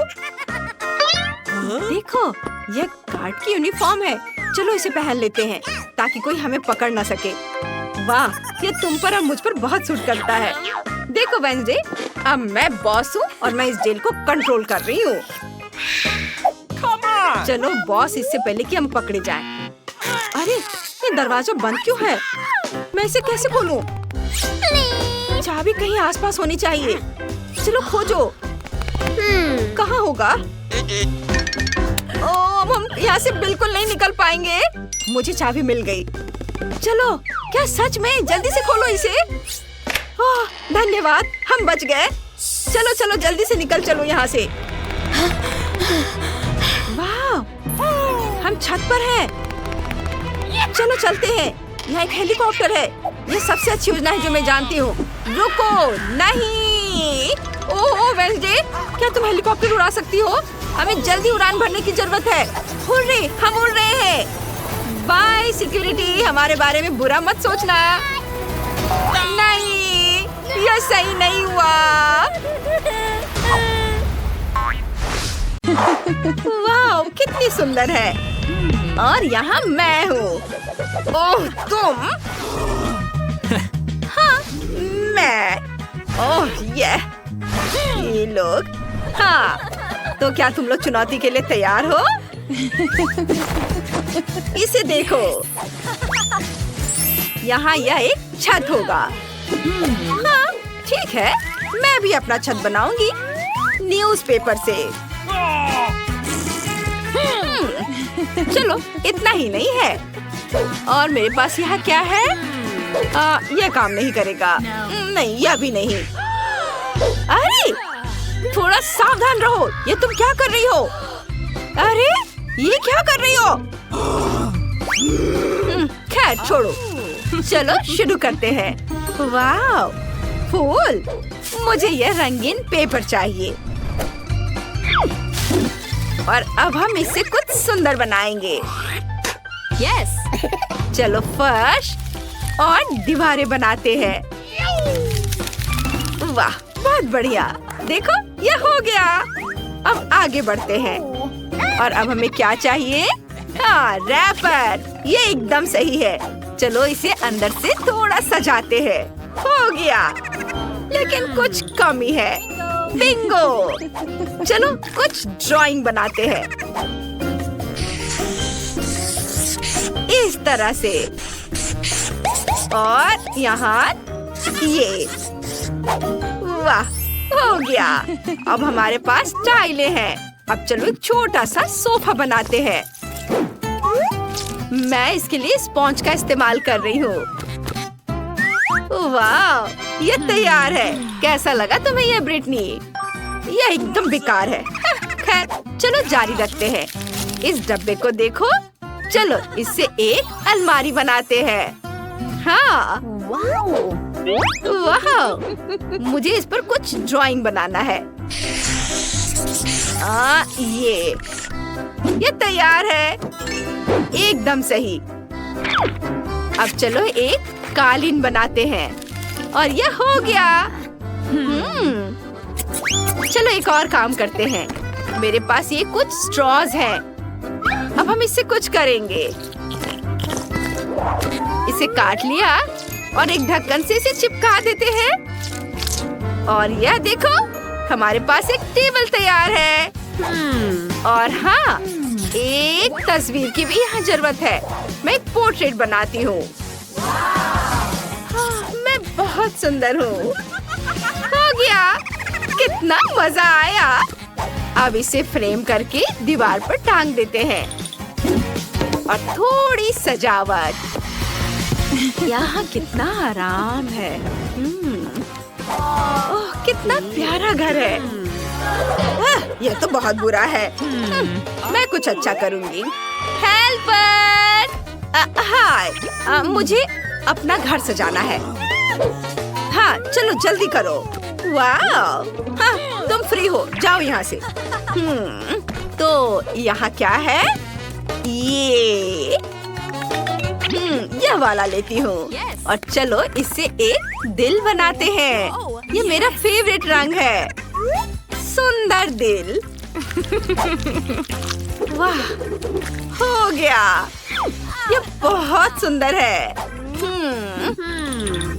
देखो, यह गार्ड की यूनिफॉर्म है। चलो इसे पहन लेते हैं ताकि कोई हमें पकड़ ना सके। वाह, ये तुम पर और मुझ पर बहुत सूट करता है। देखो वेंसडे, अब मैं बॉस हूँ और मैं इस जेल को कंट्रोल कर रही हूँ। चलो बॉस, इससे पहले कि हम पकड़े जाएं। अरे, ये दरवाजा बंद क्यों है? मैं इसे कैसे खोलूं? चाबी कहीं आसपास होनी चाहिए। चलो खोजो। कहाँ होगा? अब हम यहाँ से बिल्कुल नहीं निकल पाएंगे। मुझे चाबी मिल गई। चलो, क्या सच में? जल्दी से खोलो इसे। धन्यवाद, हम बच गए। चलो चलो जल्दी से निकल चलो यहाँ से। वाह, हम छत पर हैं। चलो चलते हैं। यहाँ एक हेलीकॉप्टर है। ये सबसे अच्छी योजना है जो मैं जानती हूँ। रुको, नहीं। ओह वेंसडे, क्या तुम हेलीकॉप्टर उड़ा सकती हो? हमें जल्दी उड़ान भरने की जरूरत है। हुर्रे, हम उड़ रहे हैं। बाय सिक्योरिटी, हमारे बारे में बुरा मत सोचना। नहीं, यह सही नहीं हुआ। वाह, कितनी सुंदर है। और यहाँ मैं हूँ। ओह तुम? हाँ, मैं। ओह ये लोग। हाँ, तो क्या तुम लोग चुनौती के लिए तैयार हो? इसे देखो, यहाँ यह एक छत होगा। हाँ, ठीक है, मैं भी अपना छत बनाऊंगी न्यूज़पेपर से। चलो, इतना ही नहीं है। और मेरे पास यहाँ क्या है? यह काम नहीं करेगा। नहीं, यह भी नहीं। अरे, थोड़ा सावधान रहो। ये तुम क्या कर रही हो? अरे, ये क्या कर रही हो? खैर छोड़ो, चलो शुरू करते हैं। वाह, फूल। मुझे यह रंगीन पेपर चाहिए और अब हम इससे कुछ सुंदर बनाएंगे। यस, चलो फर्श और दीवारें बनाते हैं। वाह, बहुत बढ़िया। देखो, यह हो गया। अब आगे बढ़ते हैं। और अब हमें क्या चाहिए? हाँ, रैपर। ये एकदम सही है। चलो इसे अंदर से थोड़ा सजाते हैं। हो गया, लेकिन कुछ कमी है। बिंगो। चलो कुछ ड्राइंग बनाते हैं। इस तरह से। और यहाँ ये। वाह, हो गया। अब हमारे पास टाइलें हैं। अब चलो एक छोटा सा सोफा बनाते हैं। मैं इसके लिए स्पॉन्ज का इस्तेमाल कर रही हूँ। वाह, ये तैयार है। कैसा लगा तुम्हें ये ब्रिटनी? ये एकदम बेकार है। खैर, चलो जारी रखते हैं। इस डब्बे को देखो। चलो इससे एक अलमारी बनाते हैं। हाँ, वाह, मुझे इस पर कुछ ड्राइंग बनाना है। ये तैयार है। एकदम सही। अब चलो एक कालीन बनाते हैं। और यह हो गया। चलो एक और काम करते हैं। मेरे पास ये कुछ स्ट्रॉज हैं। अब हम इससे कुछ करेंगे। इसे काट लिया और एक ढक्कन से इसे चिपका देते हैं। और यह देखो, हमारे पास एक टेबल तैयार है। और हाँ, एक तस्वीर की भी यहाँ जरूरत है। मैं एक पोर्ट्रेट बनाती हूँ। मैं बहुत सुंदर हूँ। हो गया। कितना मजा आया। अब इसे फ्रेम करके दीवार पर टांग देते हैं। और थोड़ी सजावट। यहाँ कितना आराम है। ओह, कितना प्यारा घर है। यह तो बहुत बुरा है। मैं कुछ अच्छा करूँगी। हेल्पर! हाय, मुझे अपना घर सजाना है। हाँ, चलो जल्दी करो। वाह, हाँ, तुम फ्री हो, जाओ यहाँ से। तो यहाँ क्या है? यह वाला लेती हूँ। और चलो इससे एक दिल बनाते हैं। ये मेरा फेवरेट रंग है। सुंदर दिल। वाह, हो गया। ये बहुत सुंदर है।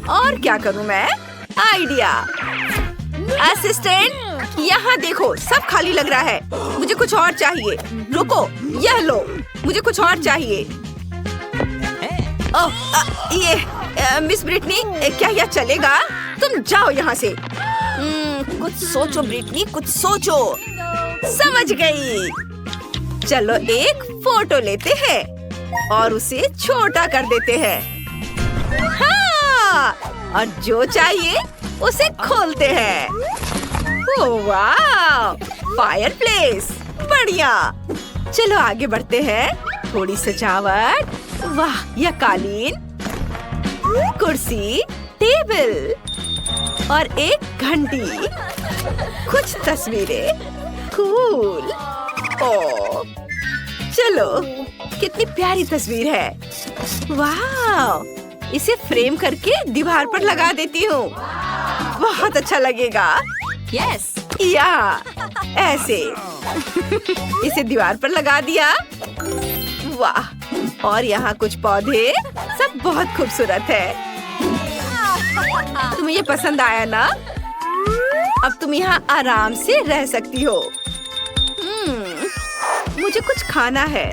और क्या करूँ मैं? आइडिया। असिस्टेंट, यहाँ देखो, सब खाली लग रहा है। मुझे कुछ और चाहिए। रुको, यह लो, मुझे कुछ और चाहिए। ये मिस ब्रिटनी, क्या यह चलेगा? तुम जाओ यहाँ से। कुछ सोचो ब्रिटनी, कुछ सोचो। समझ गई। चलो एक फोटो लेते हैं और उसे छोटा कर देते हैं। हाँ, और जो चाहिए उसे खोलते हैं। ओह वाह, फायरप्लेस, बढ़िया। चलो आगे बढ़ते हैं। थोड़ी सजावट। वाह, यह कालीन, कुर्सी, टेबल और एक घंटी। कुछ तस्वीरें। कूल। ओह, चलो, कितनी प्यारी तस्वीर है। वाह, इसे फ्रेम करके दीवार पर लगा देती हूँ। बहुत अच्छा लगेगा। यस, या ऐसे। इसे दीवार पर लगा दिया। वाह, और यहाँ कुछ पौधे। सब बहुत खूबसूरत है। तुम्हें ये पसंद आया ना? अब तुम यहाँ आराम से रह सकती हो। मुझे कुछ खाना है।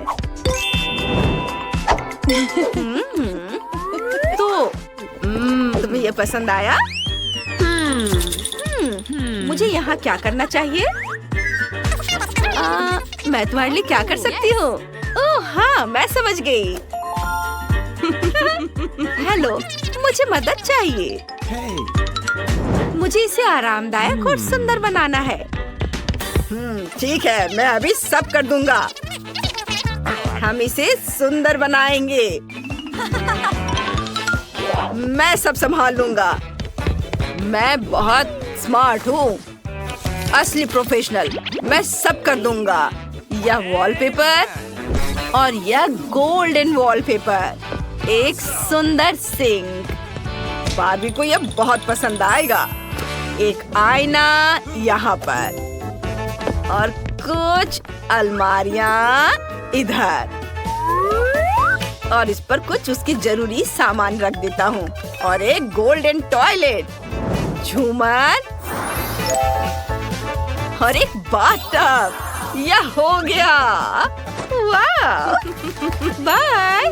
तो तुम्हें ये पसंद आया? मुझे यहाँ क्या करना चाहिए? मैं तुम्हारे लिए क्या कर सकती हूँ? ओह हाँ, मैं समझ गई। हेलो, मुझे मदद चाहिए। मुझे इसे आरामदायक और सुंदर बनाना है। ठीक है, मैं अभी सब कर दूंगा। हम इसे सुंदर बनाएंगे। मैं सब संभाल लूंगा। मैं बहुत स्मार्ट हूँ, असली प्रोफेशनल। मैं सब कर दूंगा। यह वॉलपेपर और यह गोल्डन वॉलपेपर। एक सुंदर सिंक। बार्बी को यह बहुत पसंद आएगा। एक आईना यहाँ पर और कुछ अलमारियाँ इधर। और इस पर कुछ उसकी जरूरी सामान रख देता हूँ। और एक गोल्डन टॉयलेट, झूमर और एक बाथटब। यह हो गया। वाह, बाय।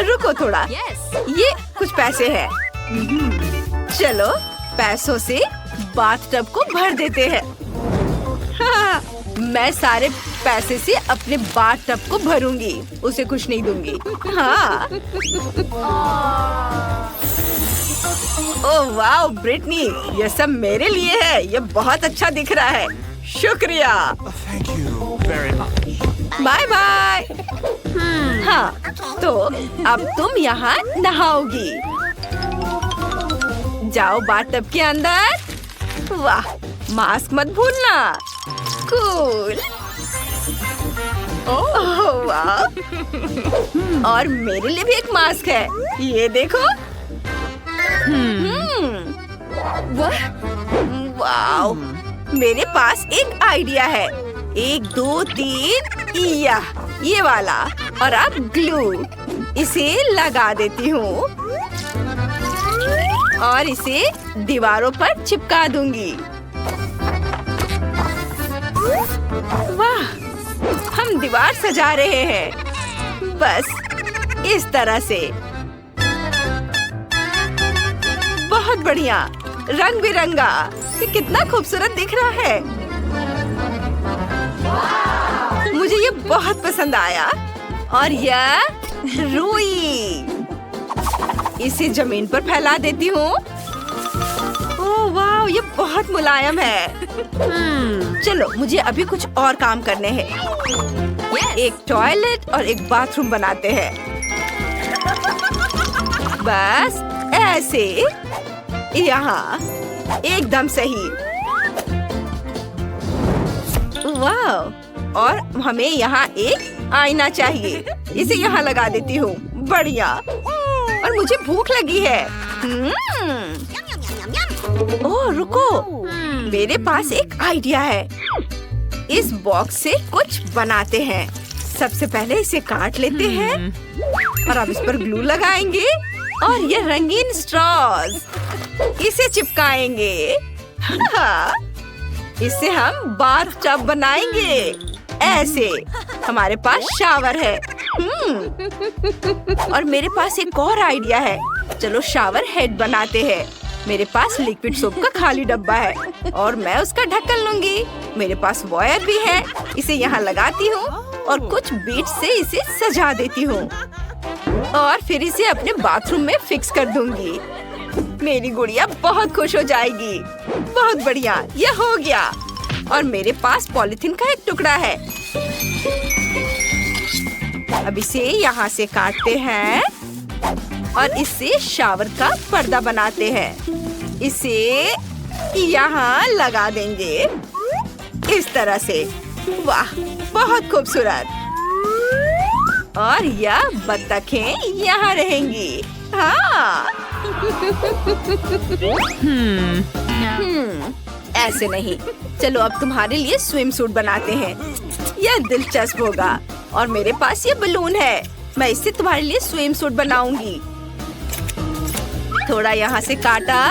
रुको थोड़ा, ये कुछ पैसे हैं। चलो पैसों से बाथटब को भर देते हैं। हाँ, मैं सारे पैसे से अपने बाथटब को भरूंगी, उसे कुछ नहीं दूंगी। हाँ। ओह वाह ब्रिटनी, ये सब मेरे लिए है। ये बहुत अच्छा दिख रहा है। शुक्रिया। Bye bye. हाँ, तो अब तुम यहाँ नहाओगी। जाओ बाथटब के अंदर। वाह, मास्क मत भूलना। कूल। ओह वाह, और मेरे लिए भी एक मास्क है, ये देखो। वाह, मेरे पास एक आइडिया है। 1 2 3 ये वाला। और अब ग्लू, इसे लगा देती हूँ और इसे दीवारों पर चिपका दूंगी। वाह, हम दीवार सजा रहे हैं, बस इस तरह से। बहुत बढ़िया, रंग बिरंगा। ये कितना खूबसूरत दिख रहा है। मुझे ये बहुत पसंद आया। और यह रुई, इसे जमीन पर फैला देती हूँ। ओह वाह, ये बहुत मुलायम है। चलो मुझे अभी कुछ और काम करने हैं। एक टॉयलेट और एक बाथरूम बनाते हैं। बस ऐसे, यहाँ एकदम सही। वाह, और हमें यहाँ एक आईना चाहिए, इसे यहाँ लगा देती हूँ। बढ़िया। और मुझे भूख लगी है। ओह रुको, मेरे पास एक आइडिया है। इस बॉक्स से कुछ बनाते हैं। सबसे पहले इसे काट लेते हैं और अब इस पर ग्लू लगाएंगे और ये रंगीन स्ट्रॉज, इसे चिपकाएंगे। इससे हम बाथटब बनाएंगे। ऐसे हमारे पास शावर है। और मेरे पास एक और आइडिया है। चलो शावर हेड बनाते हैं। मेरे पास लिक्विड सोप का खाली डब्बा है और मैं उसका ढक्कन लूंगी। मेरे पास वायर भी है, इसे यहाँ लगाती हूँ और कुछ बीट से इसे सजा देती हूँ और फिर इसे अपने बाथरूम में फिक्स कर दूंगी। मेरी गुड़िया बहुत खुश हो जाएगी। बहुत बढ़िया, यह हो गया। और मेरे पास पॉलिथीन का एक टुकड़ा है। अब इसे यहाँ से काटते हैं और इससे शावर का पर्दा बनाते हैं। इसे यहाँ लगा देंगे इस तरह से। वाह, बहुत खूबसूरत। और यह बत्तखें यहाँ रहेंगी। हाँ। ऐसे नहीं। चलो अब तुम्हारे लिए स्विम सूट बनाते हैं। यह दिलचस्प होगा। और मेरे पास ये बलून है, मैं इससे तुम्हारे लिए स्विम सूट बनाऊंगी। थोड़ा यहाँ से काटा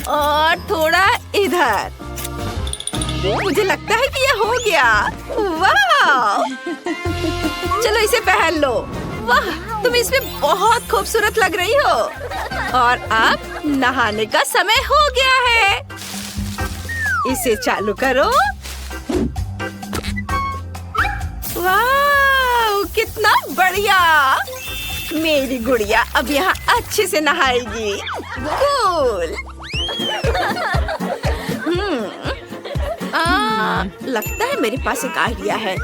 और थोड़ा इधर। मुझे लगता है कि यह हो गया। वाह! चलो इसे पहन लो। वाह, तुम इसमें बहुत खूबसूरत लग रही हो। और अब नहाने का समय हो गया है। इसे चालू करो। वाह, कितना बढ़िया। मेरी गुड़िया अब यहाँ अच्छे से नहाएगी। कूल। लगता है मेरे पास एक आइडिया है।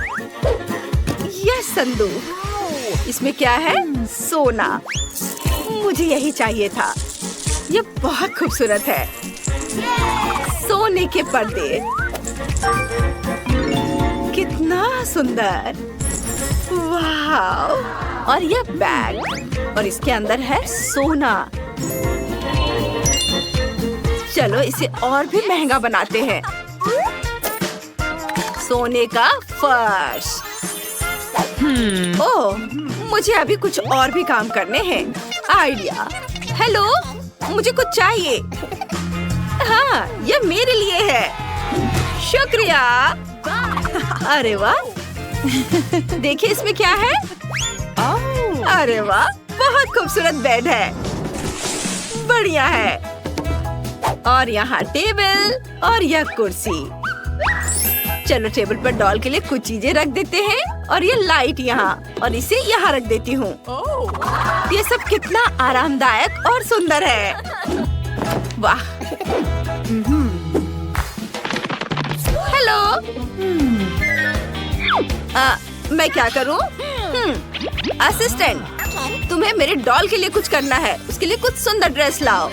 यह संदूक, इसमें क्या है? सोना। मुझे यही चाहिए था। यह बहुत खूबसूरत है। सोने के पर्दे, कितना सुंदर। वाह! और यह बैग और इसके अंदर है सोना। चलो इसे और भी महंगा बनाते हैं। सोने का फर्श। ओह, मुझे अभी कुछ और भी काम करने हैं। आइडिया। हेलो, मुझे कुछ चाहिए। हाँ, यह मेरे लिए है। शुक्रिया। अरे वाह, देखिए इसमें क्या है। अरे वाह, बहुत खूबसूरत बेड है, बढ़िया है। और यहाँ टेबल और यह कुर्सी। चलो टेबल पर डॉल के लिए कुछ चीजें रख देते हैं और ये लाइट यहाँ और इसे यहाँ रख देती हूँ। ये सब कितना आरामदायक और सुंदर है। वाह। हेलो। मैं क्या करूँ? असिस्टेंट, तुम्हें मेरे डॉल के लिए कुछ करना है। उसके लिए कुछ सुंदर ड्रेस लाओ।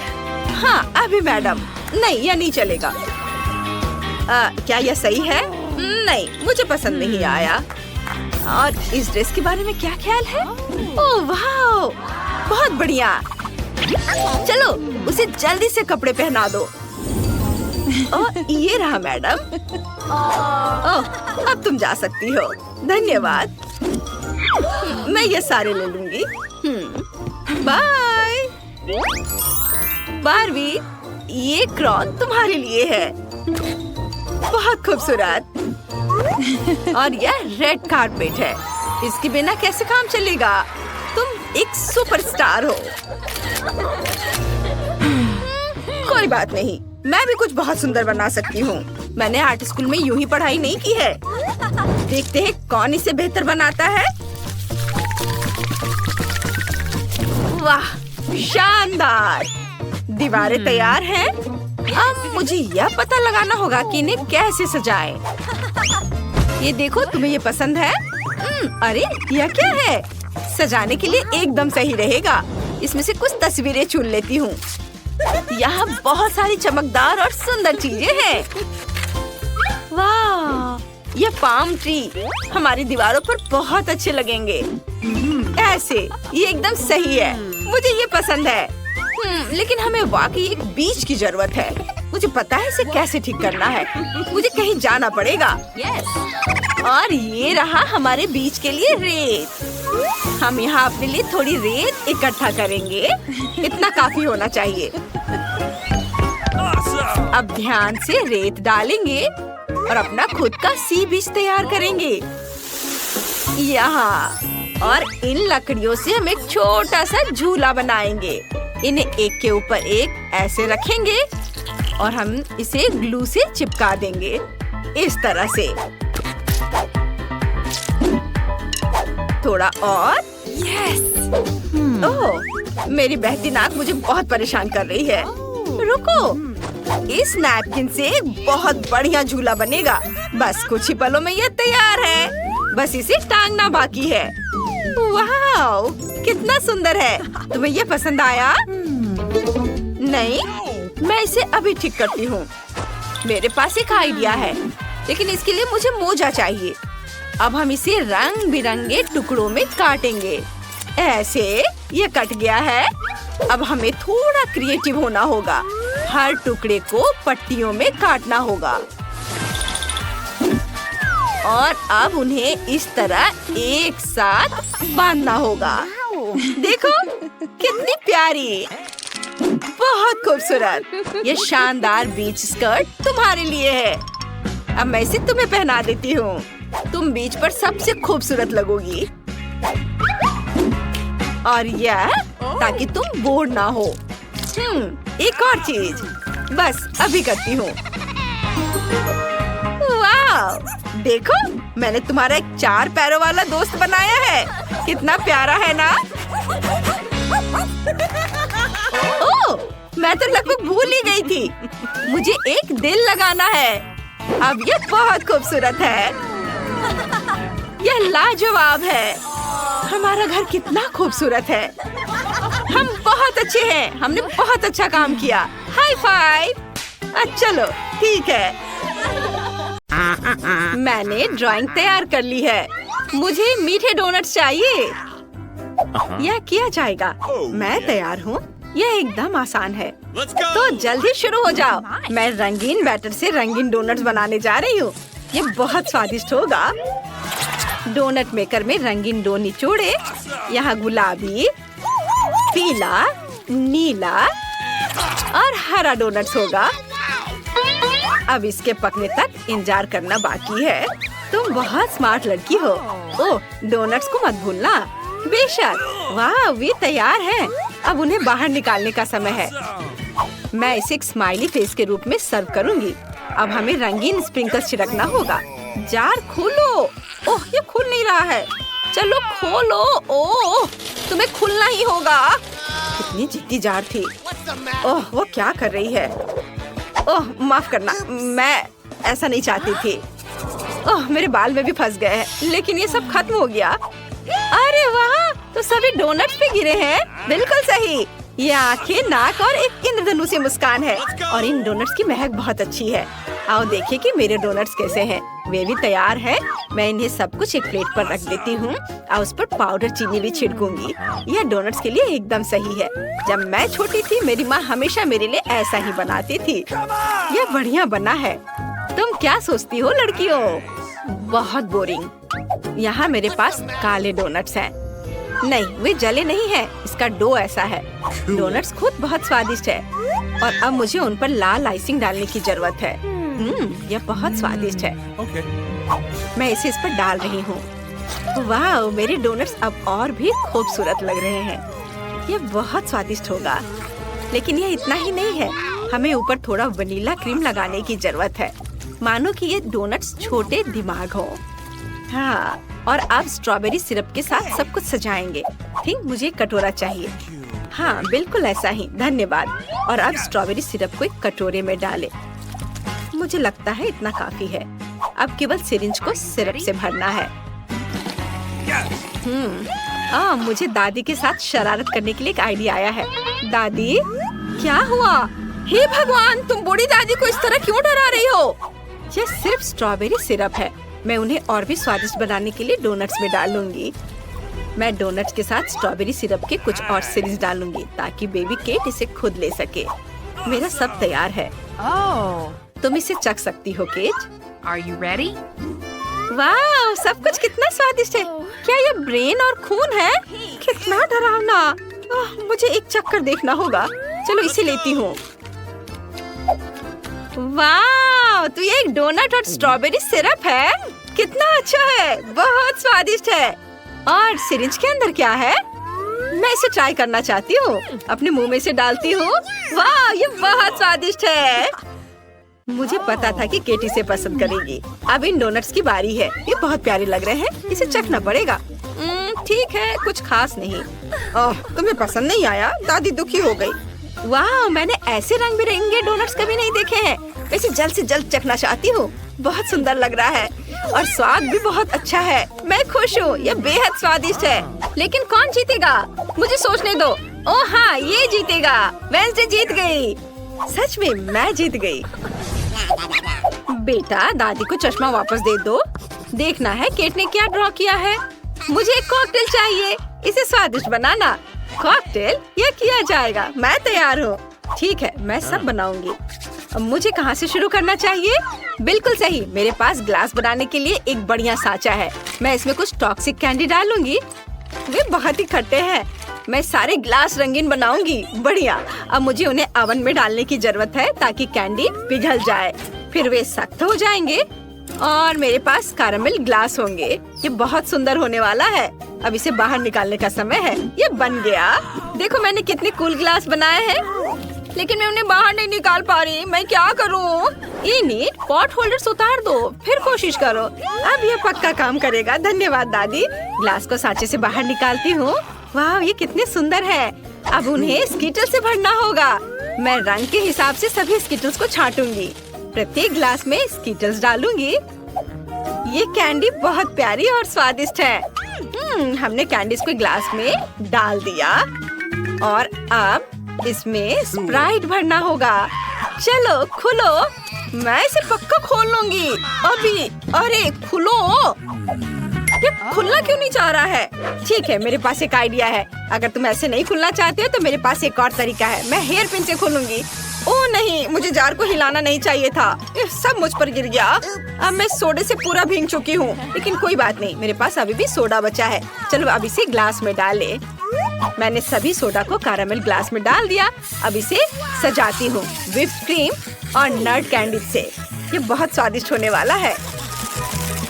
हाँ अभी मैडम। नहीं, यह नहीं चलेगा। क्या यह सही है? नहीं, मुझे पसंद नहीं आया। और इस ड्रेस के बारे में क्या ख्याल है? ओह वाह, बहुत बढ़िया। चलो उसे जल्दी से कपड़े पहना दो। ओह ये रहा मैडम। ओह अब तुम जा सकती हो। धन्यवाद। मैं ये सारे ले लूंगी। बाय। बारबी, ये क्रॉन तुम्हारे लिए है। बहुत खूबसूरत। और यह रेड कारपेट है। इसके बिना कैसे काम चलेगा? तुम एक सुपरस्टार हो। कोई बात नहीं, मैं भी कुछ बहुत सुंदर बना सकती हूँ। मैंने आर्ट स्कूल में यूं ही पढ़ाई नहीं की है। देखते हैं कौन इसे बेहतर बनाता है। वाह, शानदार। दीवारें तैयार हैं। अब मुझे यह पता लगाना होगा कि इन्हें कैसे सजाएं। ये देखो, तुम्हें ये पसंद है? अरे यह क्या है? सजाने के लिए एकदम सही रहेगा। इसमें से कुछ तस्वीरें चुन लेती हूँ। यहाँ बहुत सारी चमकदार और सुंदर चीजें हैं। वाह, ये पाम ट्री हमारी दीवारों पर बहुत अच्छे लगेंगे। ऐसे ये एकदम सही है। मुझे ये पसंद है। लेकिन हमें वाकई एक बीच की जरूरत है। मुझे पता है इसे कैसे ठीक करना है। मुझे कहीं जाना पड़ेगा। और ये रहा हमारे बीच के लिए रेत। हम यहाँ अपने लिए थोड़ी रेत इकट्ठा करेंगे। इतना काफी होना चाहिए। अब ध्यान से रेत डालेंगे और अपना खुद का सी बीच तैयार करेंगे यहाँ। और इन लकड़ियों से हम एक छोटा सा झूला बनाएंगे। इन्हें एक के ऊपर एक ऐसे रखेंगे और हम इसे ग्लू से चिपका देंगे इस तरह से। थोड़ा और। यस। ओह, मेरी बहती नाक मुझे बहुत परेशान कर रही है। रुको, इस नैपकिन से एक बहुत बढ़िया झूला बनेगा। बस कुछ ही पलों में यह तैयार है। बस इसे टांगना बाकी है। वाह, कितना सुंदर है। तुम्हें ये पसंद आया? नहीं, मैं इसे अभी ठीक करती हूँ। मेरे पास एक आइडिया है, लेकिन इसके लिए मुझे मोजा चाहिए। अब हम इसे रंग बिरंगे टुकड़ों में काटेंगे। ऐसे ये कट गया है। अब हमें थोड़ा क्रिएटिव होना होगा। हर टुकड़े को पट्टियों में काटना होगा और अब उन्हें इस तरह एक साथ बांधना होगा। देखो कितनी प्यारी, बहुत खूबसूरत। ये शानदार बीच स्कर्ट तुम्हारे लिए है। अब मैं इसे तुम्हें पहना देती हूँ। तुम बीच पर सबसे खूबसूरत लगोगी। और यह ताकि तुम बोर ना हो। एक और चीज, बस अभी करती हूँ। वाह, देखो मैंने तुम्हारा एक 4 पैरों वाला दोस्त बनाया है। कितना प्यारा है ना? ओह, मैं तो लगभग भूल ही गई थी। मुझे एक दिल लगाना है। अब यह बहुत खूबसूरत है। यह लाजवाब है। हमारा घर कितना खूबसूरत है। हम बहुत अच्छे हैं। हमने बहुत अच्छा काम किया। High five. चलो ठीक है। मैंने ड्राइंग तैयार कर ली है। मुझे मीठे डोनट्स चाहिए। यह किया जाएगा। मैं तैयार हूँ। यह एकदम आसान है। तो जल्दी शुरू हो जाओ। मैं रंगीन बैटर से रंगीन डोनट्स बनाने जा रही हूँ। ये बहुत स्वादिष्ट होगा। डोनट मेकर में रंगीन डो निचोड़े। यहाँ गुलाबी, पीला, नीला और हरा डोनट्स होगा। अब इसके पकने तक इंतजार करना बाकी है। तुम बहुत स्मार्ट लड़की हो। ओह, डोनट्स को मत भूलना। बेशक। वाह, वे तैयार हैं। अब उन्हें बाहर निकालने का समय है। मैं इसे एक स्माइली फेस के रूप में सर्व करूंगी। अब हमें रंगीन स्प्रिंकल्स छिड़कना होगा। जार खोलो। ओह, ये खुल नहीं रहा है। चलो खोलो। ओह, तुम्हें खुलना ही होगा। कितनी जिद्दी जार थी। ओह, वो क्या कर रही है? ओह, माफ करना, मैं ऐसा नहीं चाहती थी। ओह, मेरे बाल में भी फंस गए हैं, लेकिन ये सब खत्म हो गया। अरे वाह, तो सभी डोनट्स पे गिरे हैं। बिल्कुल सही। ये आंखें, नाक और एक इंद्रधनुष मुस्कान है। और इन डोनट्स की महक बहुत अच्छी है। आओ देखिए कि मेरे डोनट्स कैसे हैं। वे भी तैयार हैं। मैं इन्हें सब कुछ एक प्लेट पर रख देती हूँ और उस पर पाउडर चीनी भी छिड़कूंगी। यह डोनट्स के लिए एकदम सही है। जब मैं छोटी थी, मेरी माँ हमेशा मेरे लिए ऐसा ही बनाती थी। यह बढ़िया बना है। तुम क्या सोचती हो लड़कियों? बहुत बोरिंग। यहाँ मेरे पास काले डोनट्स हैं। नहीं, वे जले नहीं हैं। इसका डो ऐसा है। डोनट्स खुद बहुत स्वादिष्ट है। और अब मुझे उन पर लाल आइसिंग डालने की जरूरत है। यह बहुत स्वादिष्ट है। मैं इसे इस पर डाल रही हूँ। वाह, मेरे डोनट्स अब और भी खूबसूरत लग रहे हैं। यह बहुत स्वादिष्ट होगा। लेकिन यह इतना ही नहीं है। हमें ऊपर थोड़ा वनीला क्रीम लगाने की जरूरत है, मानो कि ये डोनट्स छोटे दिमाग हो। हाँ, और अब स्ट्रॉबेरी सिरप के साथ सब कुछ सजाएंगे। थिंक मुझे एक कटोरा चाहिए। हाँ, बिल्कुल ऐसा ही। धन्यवाद। और अब स्ट्रॉबेरी सिरप को एक कटोरे में डालें। मुझे लगता है इतना काफी है। अब केवल सिरिंज को सिरप से भरना है। मुझे दादी के साथ शरारत करने के लिए एक आइडिया आया है। दादी, क्या हुआ? हे भगवान, तुम बूढ़ी दादी को इस तरह क्यों डरा रही हो? यह सिर्फ स्ट्रॉबेरी सिरप है। मैं उन्हें और भी स्वादिष्ट बनाने के लिए डोनट्स में डालूंगी। मैं डोनट्स के साथ स्ट्रॉबेरी सिरप के कुछ और सिरिंज डालूंगी ताकि बेबी केट इसे खुद ले सके। मेरा सब तैयार है। तुम इसे चख सकती हो केट। Are you ready? वाह, सब कुछ कितना स्वादिष्ट है। क्या ये ब्रेन और खून है? कितना डरावना। मुझे एक चक्कर देखना होगा। चलो इसे लेती हूँ। वाह, तो ये एक डोनट और स्ट्रॉबेरी सिरप है। कितना अच्छा है, बहुत स्वादिष्ट है। और सिरिंज के अंदर क्या है? मैं इसे ट्राई करना चाहती हूँ। अपने मुंह में इसे डालती हूँ। वाह, ये बहुत स्वादिष्ट है। मुझे पता था कि केटी इसे पसंद करेगी। अब इन डोनट्स की बारी है। ये बहुत प्यारे लग रहे हैं। इसे चखना पड़ेगा। ठीक है, कुछ खास नहीं। ओह, तुम्हें पसंद नहीं आया? दादी दुखी हो गई। वाह, मैंने ऐसे रंग बिरंगे डोनट्स कभी नहीं देखे हैं। मैं इसे जल्द से जल्द चखना चाहती हूँ। बहुत सुंदर लग रहा है और स्वाद भी बहुत अच्छा है। मैं खुश हूँ। यह बेहद स्वादिष्ट है। लेकिन कौन जीतेगा? मुझे सोचने दो। ओह हाँ, ये जीतेगा। वेंसडे जीत गई। सच में मैं जीत गई। बेटा, दादी को चश्मा वापस दे दो। देखना है केट ने क्या ड्रॉ किया है। मुझे एक कॉकटेल चाहिए। इसे स्वादिष्ट बनाना। कॉकटेल? यह किया जाएगा। मैं तैयार हूँ। ठीक है, मैं सब बनाऊंगी। अब मुझे कहाँ से शुरू करना चाहिए? बिल्कुल सही। मेरे पास ग्लास बनाने के लिए एक बढ़िया साँचा है। मैं इसमें कुछ टॉक्सिक कैंडी डालूंगी। वे बहुत ही खट्टे हैं। मैं सारे ग्लास रंगीन बनाऊंगी। बढ़िया। अब मुझे उन्हें ओवन में डालने की जरूरत है ताकि कैंडी पिघल जाए। फिर वे सख्त हो जाएंगे और मेरे पास कैरेमल ग्लास होंगे। ये बहुत सुंदर होने वाला है। अब इसे बाहर निकालने का समय है। ये बन गया। देखो मैंने कितने कूल ग्लास बनाए हैं, लेकिन मैं उन्हें बाहर नहीं निकाल पा रही। मैं क्या करूँ? इन्हें पॉट होल्डर्स उतार दो, फिर कोशिश करो। अब ये पक्का काम करेगा। धन्यवाद दादी। ग्लास को सांचे से बाहर निकालती हूँ। वाह, ये कितने सुंदर है। अब उन्हें स्कीटल्स से भरना होगा। मैं रंग के हिसाब से सभी स्कीटल्स को छांटूंगी। प्रत्येक ग्लास में स्कीटल्स डालूंगी। ये कैंडी बहुत प्यारी और स्वादिष्ट है। हमने कैंडीज को ग्लास में डाल दिया और अब इसमें स्प्राइट भरना होगा। चलो खुलो। मैं इसे पक्का खोल लूंगी अभी। अरे खुलो। ये खुलना क्यों नहीं चाह रहा है? ठीक है, मेरे पास एक आइडिया है। अगर तुम ऐसे नहीं खुलना चाहते हो तो मेरे पास एक और तरीका है। मैं हेयर पिन से खोलूंगी। ओह नहीं, मुझे जार को हिलाना नहीं चाहिए था। ये सब मुझ पर गिर गया। अब मैं सोडे से पूरा भीग चुकी हूँ, लेकिन कोई बात नहीं, मेरे पास अभी भी सोडा बचा है। चलो अब इसे ग्लास में डाले। मैंने सभी सोडा को कैरेमल ग्लास में डाल दिया। अब इसे सजाती हूँ व्हिप्ड क्रीम और नट कैंडी से। ये बहुत स्वादिष्ट होने वाला है।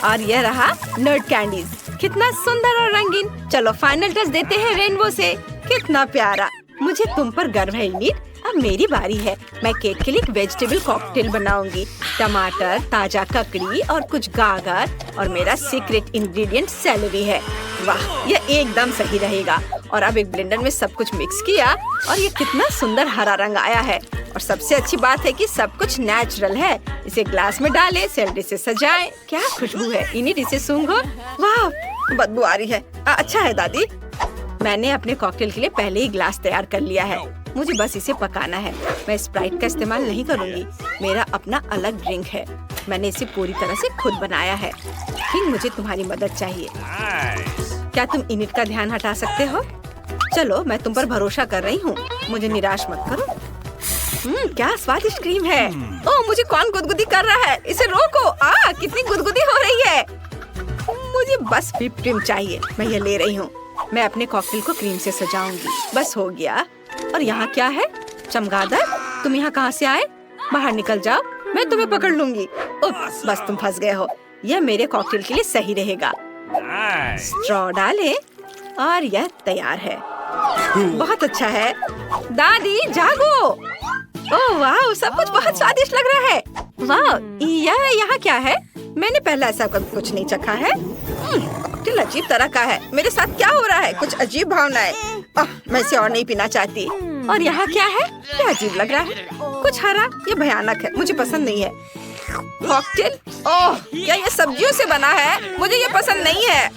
और ये रहा नट कैंडीज, कितना सुंदर और रंगीन। चलो फाइनल टच देते हैं रेनबो से। कितना प्यारा, मुझे तुम पर गर्व है इनिट। अब मेरी बारी है। मैं केक के लिए एक वेजिटेबल कॉकटेल बनाऊंगी। टमाटर, ताजा ककड़ी और कुछ गाजर और मेरा सीक्रेट इंग्रेडिएंट सेलेरी है। वाह, ये एकदम सही रहेगा। और अब एक ब्लेंडर में सब कुछ मिक्स किया और ये कितना सुंदर हरा रंग आया है। और सबसे अच्छी बात है कि सब कुछ नेचुरल है। इसे ग्लास में डालें, सेलेरी से सजाएं। क्या खुशबू है इनिट, इसे सूंघो। वाह, बदबू आ रही है। अच्छा है दादी, मैंने अपने कॉकटेल के लिए पहले ही ग्लास तैयार कर लिया है। मुझे बस इसे पकाना है। मैं स्प्राइट का इस्तेमाल नहीं करूंगी, मेरा अपना अलग ड्रिंक है। मैंने इसे पूरी तरह से खुद बनाया है। लेकिन मुझे तुम्हारी मदद चाहिए। क्या तुम इनिट का ध्यान हटा सकते हो? चलो, मैं तुम पर भरोसा कर रही हूँ, मुझे निराश मत करो। क्या स्वादिष्ट क्रीम है। ओह, मुझे कौन गुदगुदी कर रहा है, इसे रोको। कितनी गुदगुदी हो रही है। मुझे बस व्हिप क्रीम चाहिए, मैं ये ले रही हूँ। मैं अपने कॉकटेल को क्रीम से सजाऊंगी। बस हो गया। और यहाँ क्या है? चमगादड़, तुम यहाँ कहाँ से आए? बाहर निकल जाओ, मैं तुम्हें पकड़ लूंगी। बस तुम फंस गए हो। यह मेरे कॉकटेल के लिए सही रहेगा। स्ट्रॉ डालें और यह तैयार है। बहुत अच्छा है। दादी जागो। ओह वाह, सब कुछ बहुत स्वादिष्ट लग रहा है। वाह, यह यहाँ क्या है? मैंने पहले ऐसा कभी कुछ नहीं चखा है। कॉकटेल अजीब तरह का है। मेरे साथ क्या हो रहा है? कुछ अजीब भावनाएं। मैं इसे और नहीं पीना चाहती। और यहाँ क्या है? ये अजीब लग रहा है, कुछ हरा। ये भयानक है, मुझे पसंद नहीं है। कॉकटेल, ओह, क्या ये सब्जियों से बना है? मुझे ये पसंद नहीं है।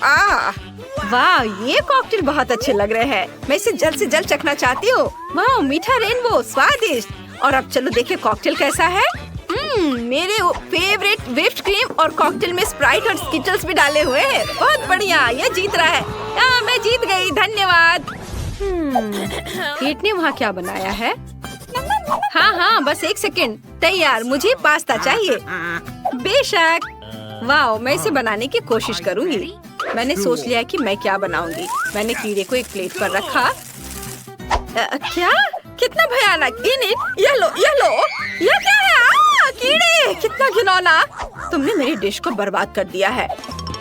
वाह, ये कॉकटेल बहुत अच्छे लग रहे हैं। मैं इसे जल्द से जल्द चखना चाहती हूँ। वाह, मीठा रेनबो, स्वादिष्ट। और अब चलो देखें कॉकटेल कैसा है। मेरे फेवरेट व्हिप्ड क्रीम और कॉकटेल में स्प्राइट और स्किटल्स भी डाले हुए हैं। बहुत बढ़िया, ये जीत रहा है। मैं जीत गई, धन्यवाद। केट ने वहाँ क्या बनाया है? हाँ, बस एक सेकंड। तैयार, मुझे पास्ता चाहिए। बेशक। वाह, मैं इसे बनाने की कोशिश करूँगी। मैंने सोच लिया कि मैं क्या बनाऊंगी। मैंने कीड़े को एक प्लेट पर रखा। क्या? कितना भयानक। इनिट, ये लो। ये क्या है? कीड़े, कितना घिनौना। तुमने मेरी डिश को बर्बाद कर दिया है।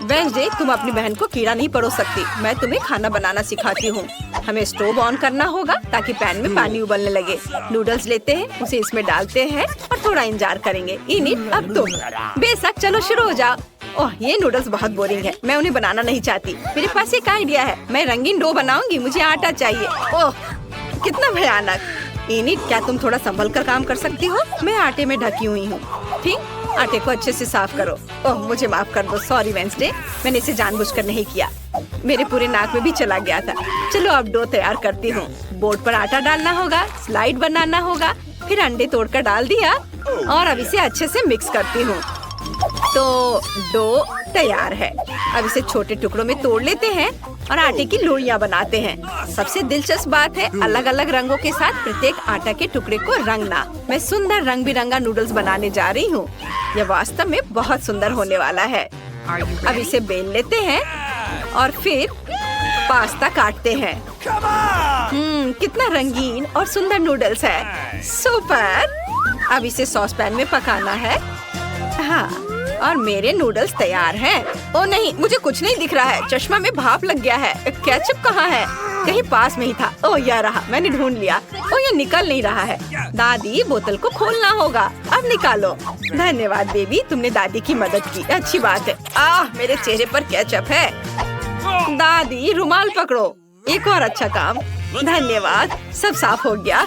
वेंसडे, तुम अपनी बहन को कीड़ा नहीं परोस सकती। मैं तुम्हें खाना बनाना सिखाती हूँ। हमें स्टोव ऑन करना होगा ताकि पैन में पानी उबलने लगे। नूडल्स लेते हैं, उसे इसमें डालते हैं और थोड़ा इंतजार करेंगे। इनिट, अब तुम। बेशक, चलो शुरू हो जाओ। ओह, ये नूडल्स बहुत बोरिंग है, मैं उन्हें बनाना नहीं चाहती। मेरे पास एक आइडिया है, मैं रंगीन डो बनाऊंगी। मुझे आटा चाहिए। ओह, कितना भयानक। इनिट, क्या तुम थोड़ा संभल कर काम कर सकती हो? मैं आटे में ढकी हुई हूँ। ठीक, आटे को अच्छे से साफ करो। ओह, मुझे माफ कर दो। सॉरी वेंसडे, मैंने इसे जानबूझकर नहीं किया। मेरे पूरे नाक में भी चला गया था। चलो अब डो तैयार करती हूँ। बोर्ड पर आटा डालना होगा, स्लाइड बनाना होगा, फिर अंडे तोड़कर डाल दिया और अब इसे अच्छे से मिक्स करती हूँ। तो डो तैयार है। अब इसे छोटे टुकड़ों में तोड़ लेते हैं और आटे की लोइयां बनाते हैं। सबसे दिलचस्प बात है अलग अलग रंगों के साथ प्रत्येक आटा के टुकड़े को रंगना। मैं सुंदर रंग बिरंगा नूडल्स बनाने जा रही हूँ। यह वास्तव में बहुत सुंदर होने वाला है। अब इसे बेल लेते हैं और फिर पास्ता काटते हैं। कितना रंगीन और सुंदर नूडल्स है। सुपर। अब इसे सॉस पैन में पकाना है। हाँ, और मेरे नूडल्स तैयार हैं। ओ नहीं, मुझे कुछ नहीं दिख रहा है। चश्मा में भाप लग गया है। केचप कहाँ है? कहीं पास में ही था। ओ, यह रहा, मैंने ढूंढ लिया। ओ, ये निकल नहीं रहा है। दादी, बोतल को खोलना होगा। अब निकालो। धन्यवाद बेबी, तुमने दादी की मदद की, अच्छी बात है। मेरे चेहरे पर केचप है। दादी, रुमाल पकड़ो। एक और अच्छा काम। धन्यवाद, सब साफ हो गया।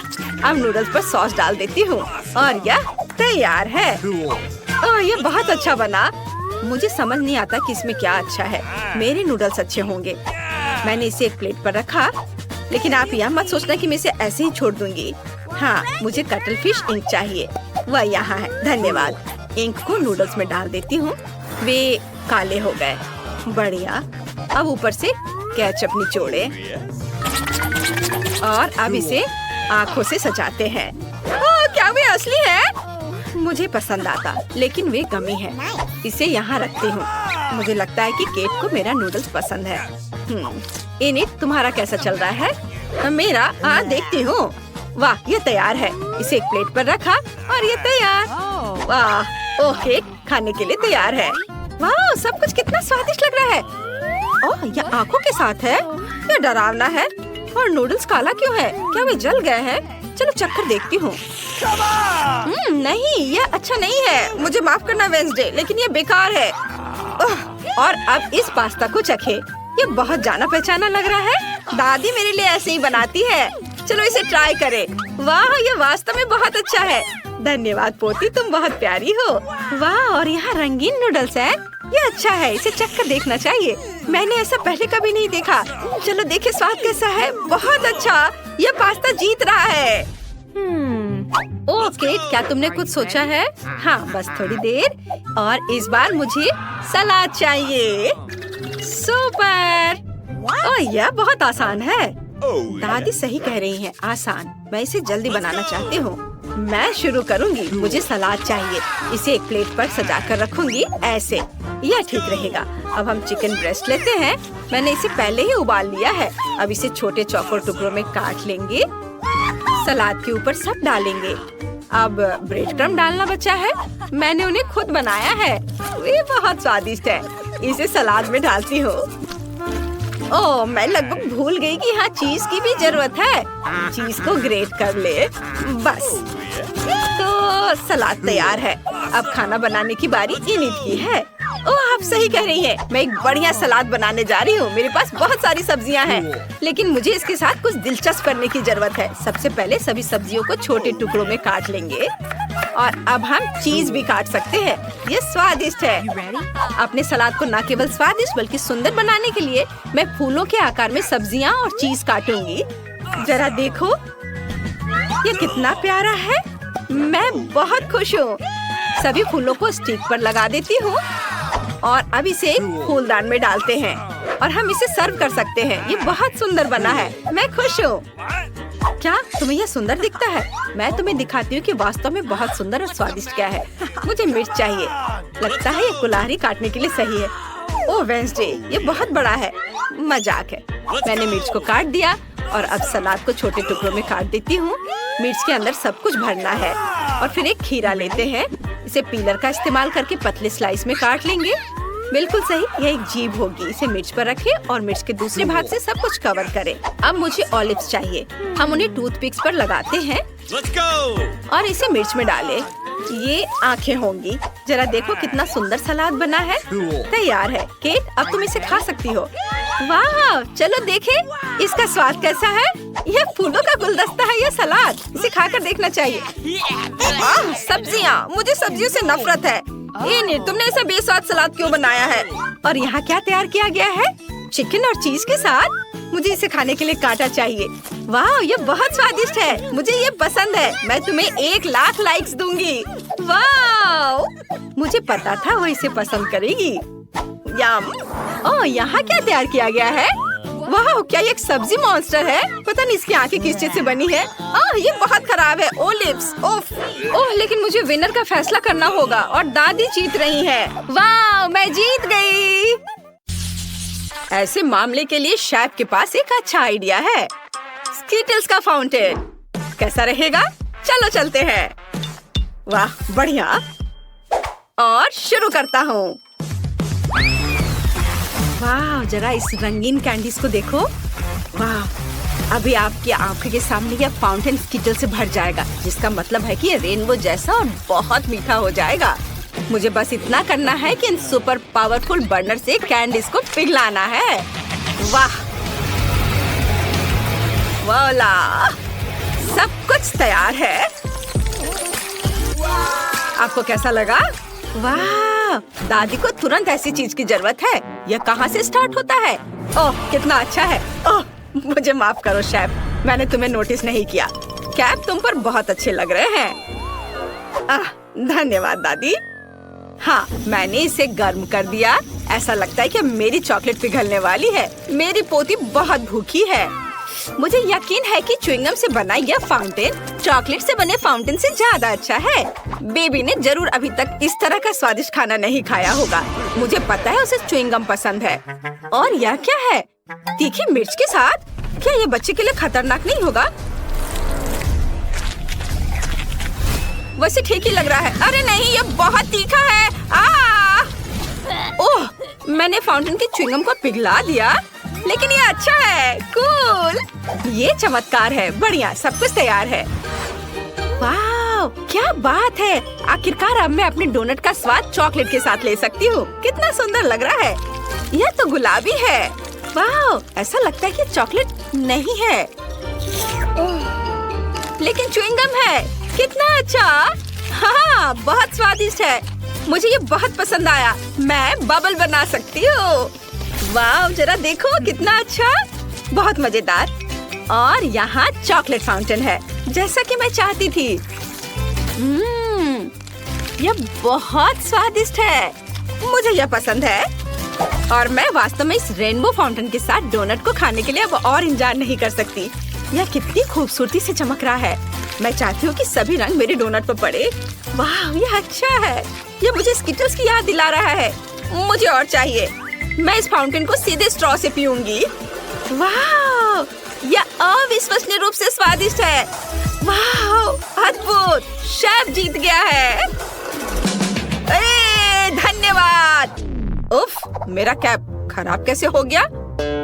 अब नूडल्स पर सॉस डाल देती हूँ और यह तैयार है। ओह, ये बहुत अच्छा बना। मुझे समझ नहीं आता कि इसमें क्या अच्छा है। मेरे नूडल्स अच्छे होंगे। मैंने इसे एक प्लेट पर रखा, लेकिन आप यह मत सोचना कि मैं इसे ऐसे ही छोड़ दूंगी। हाँ, मुझे कटल फिश इंक चाहिए। वह यहाँ है। धन्यवाद। इंक को नूडल्स में डाल देती हूँ। वे काले हो गए। बढ़िया। अब ऊपर से केचप निचोड़े और अब इसे आँखों से सजाते हैं। ओह, क्या वे असली है? मुझे पसंद आता, लेकिन वे गमी है। इसे यहाँ रखती हूँ। मुझे लगता है कि केट को मेरा नूडल्स पसंद है। इनिट, तुम्हारा कैसा चल रहा है? मेरा देखती हूँ। वाह, ये तैयार है। इसे एक प्लेट पर रखा और ये तैयार। वाह, ओह, केक खाने के लिए तैयार है। वाह, सब कुछ कितना स्वादिष्ट लग रहा है। ओह, यह आंखों के साथ है। यह डरावना है। और नूडल्स काला क्यों है? क्या वे जल गए हैं? चलो चखकर देखती हूँ। नहीं, यह अच्छा नहीं है। मुझे माफ करना वेंसडे, लेकिन ये बेकार है। और अब इस पास्ता को चखे। ये बहुत जाना पहचाना लग रहा है। दादी मेरे लिए ऐसे ही बनाती है। चलो इसे ट्राई करें। वाह, ये वास्तव में बहुत अच्छा है। धन्यवाद पोती, तुम बहुत प्यारी हो। वाह, और यहाँ रंगीन नूडल्स है। ये अच्छा है, इसे चखकर देखना चाहिए। मैंने ऐसा पहले कभी नहीं देखा। चलो देखे स्वाद कैसा है। बहुत अच्छा, ये पास्ता जीत रहा है। ओह केट, क्या तुमने कुछ सोचा है? हाँ, बस थोड़ी देर। और इस बार मुझे सलाद चाहिए। सुपर। ओह, यह बहुत आसान है। दादी सही कह रही हैं, आसान। मैं इसे जल्दी बनाना चाहती हूँ। मैं शुरू करूँगी। मुझे सलाद चाहिए। इसे एक प्लेट पर सजा कर रखूंगी, ऐसे। यह ठीक रहेगा। अब हम चिकन ब्रेस्ट लेते हैं। मैंने इसे पहले ही उबाल लिया है। अब इसे छोटे चौकोर टुकड़ों में काट लेंगे। सलाद के ऊपर सब डालेंगे। अब ब्रेड क्रम्ब डालना बचा है। मैंने उन्हें खुद बनाया है। ये बहुत स्वादिष्ट है। इसे सलाद में डालती हूँ। ओह, मैं लगभग भूल गई कि यहाँ चीज की भी जरूरत है। चीज को ग्रेट कर ले। बस, तो सलाद तैयार है। अब खाना बनाने की बारी इनिट की है। ओह, आप सही कह रही हैं। मैं एक बढ़िया सलाद बनाने जा रही हूँ। मेरे पास बहुत सारी सब्जियाँ हैं, लेकिन मुझे इसके साथ कुछ दिलचस्प करने की जरूरत है। सबसे पहले सभी सब्जियों को छोटे टुकड़ों में काट लेंगे। और अब हम चीज भी काट सकते हैं। ये स्वादिष्ट है। अपने सलाद को न केवल स्वादिष्ट बल्कि सुंदर बनाने के लिए मैं फूलों के आकार में सब्जियाँ और चीज काटूंगी। जरा देखो, ये कितना प्यारा है। मैं बहुत खुश हूँ। सभी फूलों को स्टिक पर लगा देती हूँ। और अब इसे फूलदान में डालते हैं और हम इसे सर्व कर सकते हैं। ये बहुत सुंदर बना है। मैं खुश हूँ। क्या तुम्हें यह सुंदर दिखता है? मैं तुम्हें दिखाती हूँ कि वास्तव में बहुत सुंदर और स्वादिष्ट क्या है। मुझे मिर्च चाहिए। लगता है ये कुल्हाड़ी काटने के लिए सही है। ओह वेंसडे, ये बहुत बड़ा है। मजाक है। मैंने मिर्च को काट दिया और अब सलाद को छोटे टुकड़ों में काट देती हूँ। मिर्च के अंदर सब कुछ भरना है। और फिर एक खीरा लेते हैं। इसे पीलर का इस्तेमाल करके पतले स्लाइस में काट लेंगे। बिल्कुल सही, यह एक जीभ होगी। इसे मिर्च पर रखें और मिर्च के दूसरे भाग से सब कुछ कवर करें। अब मुझे ऑलिव्स चाहिए। हम उन्हें टूथपिक्स पर लगाते हैं और इसे मिर्च में डालें। ये आंखें होंगी। जरा देखो कितना सुंदर सलाद बना है। तैयार है। केट, अब तुम इसे खा सकती हो। वाह, चलो देखें इसका स्वाद कैसा है। यह फूलों का गुलदस्ता है। यह सलाद, इसे खाकर देखना चाहिए। सब्जियाँ, मुझे सब्जियों से नफरत है। तुमने ऐसा बेस्वाद सलाद क्यों बनाया है? और यहाँ क्या तैयार किया गया है? चिकन और चीज के साथ। मुझे इसे खाने के लिए कांटा चाहिए। वाह, ये बहुत स्वादिष्ट है। मुझे ये पसंद है। मैं तुम्हें 1,00,000 लाइक्स दूंगी। वाह, मुझे पता था वो इसे पसंद करेगी। यम। ओह, यहाँ क्या तैयार किया गया है? वाह, क्या ये एक सब्जी मॉन्स्टर है? पता नहीं इसकी आंखें किस चीज से बनी है। ये बहुत खराब है। ओलिव्स, ओह, लेकिन मुझे विनर का फैसला करना होगा और दादी जीत रही है। वाह, मैं जीत गई। ऐसे मामले के लिए शेफ के पास एक अच्छा आइडिया है। स्कीटल्स का फाउंटेन कैसा रहेगा? चलो चलते हैं। वाह, बढ़िया। और शुरू करता हूँ। वाह, जरा इस रंगीन कैंडीज को देखो। वाह, अभी आपकी आंखों के सामने यह फाउंटेन स्कीटल से भर जाएगा, जिसका मतलब है कि ये रेनबो जैसा और बहुत मीठा हो जाएगा। मुझे बस इतना करना है कि इन सुपर पावरफुल बर्नर से कैंडीज को पिघलाना है। वाह, वाला, सब कुछ तैयार है। आपको कैसा लगा? वाह, दादी को तुरंत ऐसी चीज की जरूरत है। यह कहाँ से स्टार्ट होता है? ओह, कितना अच्छा है। ओह, मुझे माफ करो शेफ, मैंने तुम्हें नोटिस नहीं किया। कैप तुम पर बहुत अच्छे लग रहे हैं। धन्यवाद दादी। हाँ, मैंने इसे गर्म कर दिया। ऐसा लगता है कि मेरी चॉकलेट पिघलने वाली है। मेरी पोती बहुत भूखी है। मुझे यकीन है कि च्युइंगम से बना यह फाउंटेन चॉकलेट से बने फाउंटेन से ज्यादा अच्छा है। बेबी ने जरूर अभी तक इस तरह का स्वादिष्ट खाना नहीं खाया होगा। मुझे पता है उसे च्युइंगम पसंद है। और यह क्या है? तीखी मिर्च के साथ? क्या यह बच्चे के लिए खतरनाक नहीं होगा? वैसे ठीक ही लग रहा है। अरे नहीं, यह बहुत तीखा है। ओह, मैंने फाउंटेन की च्युइंगम को पिघला दिया, लेकिन ये अच्छा है। कूल, ये चमत्कार है। बढ़िया, सब कुछ तैयार है। वाह, क्या बात है। आखिरकार अब मैं अपने डोनट का स्वाद चॉकलेट के साथ ले सकती हूँ। कितना सुंदर लग रहा है। यह तो गुलाबी है। वाह, ऐसा लगता है कि चॉकलेट नहीं है, लेकिन च्युइंगम है। कितना अच्छा। हाँ, बहुत स्वादिष्ट है। मुझे ये बहुत पसंद आया। मैं बबल बना सकती हूँ। वाह, जरा देखो कितना अच्छा, बहुत मजेदार। और यहाँ चॉकलेट फाउंटेन है, जैसा कि मैं चाहती थी। यह बहुत स्वादिष्ट है। मुझे यह पसंद है। और मैं वास्तव में इस रेनबो फाउंटेन के साथ डोनट को खाने के लिए अब और इंतजार नहीं कर सकती। यह कितनी खूबसूरती से चमक रहा है। मैं चाहती हूँ कि सभी रंग मेरे डोनट पर पड़े। वाह, यह अच्छा है। यह मुझे स्किटल्स की याद दिला रहा है। मुझे और चाहिए। मैं इस फाउंटेन को सीधे स्ट्रॉ से पीऊंगी। वाह, यह अविश्वसनीय रूप से स्वादिष्ट है। वाह, अद्भुत। शेफ जीत गया है। अरे धन्यवाद। उफ, मेरा कैप खराब कैसे हो गया?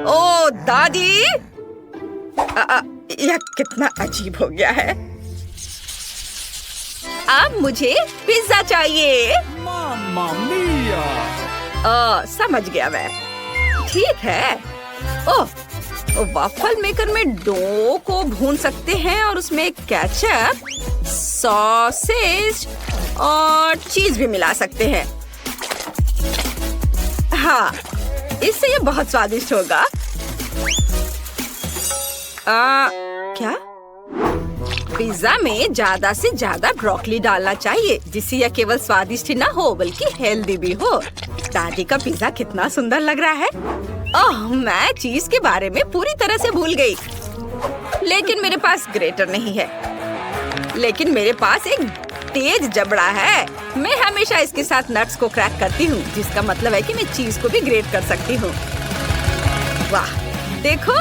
ओ दादी, यह कितना अजीब हो गया है। अब मुझे पिज्जा चाहिए। मामा मिया। समझ गया मैं। ठीक है। ओह, वाफल मेकर में डो को भून सकते हैं और उसमें केचप, सॉसेज और चीज भी मिला सकते हैं। हाँ, इससे ये बहुत स्वादिष्ट होगा। क्या? पिज्जा में ज्यादा से ज्यादा ब्रोकली डालना चाहिए, जिससे यह केवल स्वादिष्ट ही ना हो बल्कि हेल्दी भी हो। दादी का पिज्जा कितना सुंदर लग रहा है। ओह, मैं चीज के बारे में पूरी तरह से भूल गई। लेकिन मेरे पास ग्रेटर नहीं है। लेकिन मेरे पास एक तेज जबड़ा है। मैं हमेशा इसके साथ नट्स को क्रैक करती हूँ, जिसका मतलब है कि मैं चीज को भी ग्रेट कर सकती हूँ। वाह, देखो,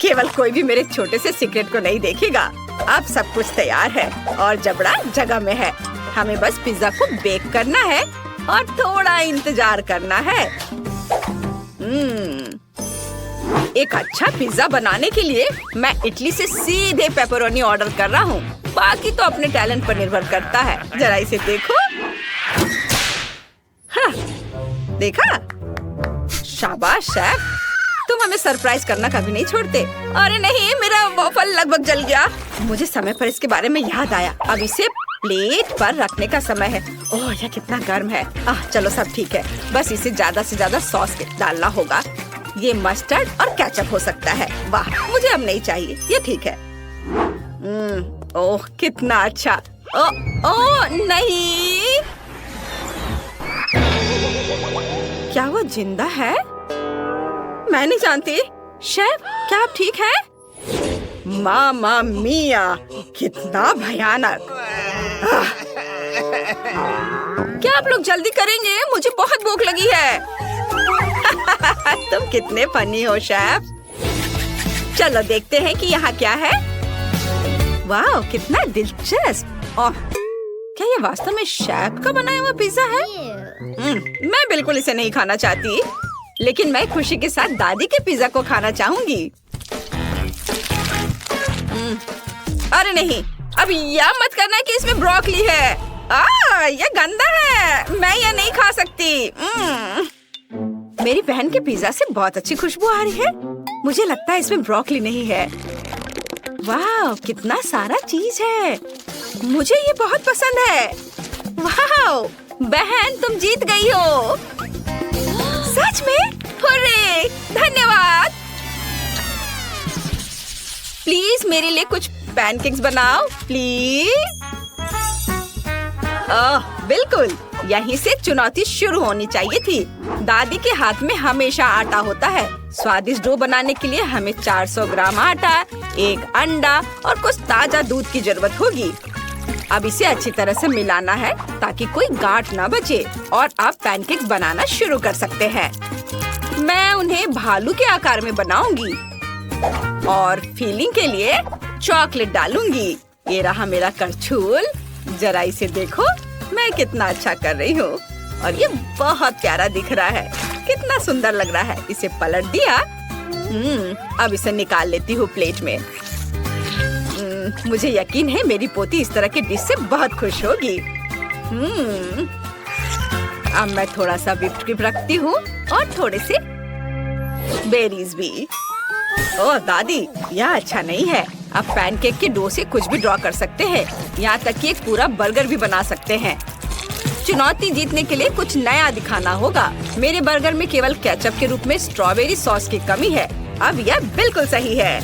केवल कोई भी मेरे छोटे से सीक्रेट को नहीं देखेगा। अब सब कुछ तैयार है और जबड़ा जगह में है। हमें बस पिज्जा को बेक करना है और थोड़ा इंतजार करना है। एक अच्छा पिज्जा बनाने के लिए मैं इटली से सीधे पेपरोनी ऑर्डर कर रहा हूँ। बाकी तो अपने टैलेंट पर निर्भर करता है। जरा इसे देखो। हाँ, देखा? शाबाश शेफ, तुम हमें सरप्राइज करना कभी नहीं छोड़ते। अरे नहीं, मेरा वॉफल लगभग जल गया। मुझे समय पर इसके बारे में याद आया। अब इसे प्लेट पर रखने का समय है। ओह, यह कितना गर्म है। चलो सब ठीक है। बस इसे ज्यादा से ज्यादा सॉस डालना होगा। ये मस्टर्ड और केचप हो सकता है। वाह, मुझे अब नहीं चाहिए। ये ठीक है। ओह, कितना अच्छा। ओह नहीं, क्या वो जिंदा है? मैं नहीं जानती। शेफ, क्या आप ठीक हैं? मामा मिया, कितना भयानक। क्या आप लोग जल्दी करेंगे? मुझे बहुत भूख लगी है। तुम कितने फनी हो शेफ। चलो देखते हैं कि यहाँ क्या है। वाह, कितना दिलचस्प। ओह, क्या ये वास्तव में शेफ का बनाया हुआ पिज्जा है? मैं बिल्कुल इसे नहीं खाना चाहती, लेकिन मैं खुशी के साथ दादी के पिज्जा को खाना चाहूंगी। अरे नहीं, अब यह मत करना कि इसमें ब्रोकली है। यह गंदा है। मैं यह नहीं खा सकती। मेरी बहन के पिज्जा से बहुत अच्छी खुशबू आ रही है। मुझे लगता है इसमें ब्रोकली नहीं है। वाह, कितना सारा चीज है। मुझे ये बहुत पसंद है। वाह, बहन तुम जीत गई हो। सच में? हुर्रे! धन्यवाद। प्लीज मेरे लिए कुछ पैनकेक्स बनाओ, प्लीज। बिल्कुल, यहीं से चुनौती शुरू होनी चाहिए थी। दादी के हाथ में हमेशा आटा होता है। स्वादिष्ट डो बनाने के लिए हमें 400 ग्राम आटा, 1 अंडा और कुछ ताजा दूध की जरूरत होगी। अब इसे अच्छी तरह से मिलाना है ताकि कोई गांठ ना बचे और आप पैनकेक्स बनाना शुरू कर सकते हैं। मैं उन्हें भालू के आकार में बनाऊंगी और फिलिंग के लिए चॉकलेट डालूंगी। ये रहा मेरा करछुल। जरा इसे देखो, मैं कितना अच्छा कर रही हूँ। और ये बहुत प्यारा दिख रहा है। कितना सुंदर लग रहा है। इसे पलट दिया। अब इसे निकाल लेती हूँ प्लेट में। मुझे यकीन है मेरी पोती इस तरह के डिश से बहुत खुश होगी। अब मैं थोड़ा सा व्हिप्ड क्रीम रखती हूँ और थोड़े से बेरीज भी। ओह दादी, यह अच्छा नहीं है। आप पैनकेक के डो से कुछ भी ड्रॉ कर सकते हैं। यहाँ तक कि एक पूरा बर्गर भी बना सकते हैं। चुनौती जीतने के लिए कुछ नया दिखाना होगा। मेरे बर्गर में केवल केचप के रूप में स्ट्रॉबेरी सॉस की कमी है। अब यह बिल्कुल सही है।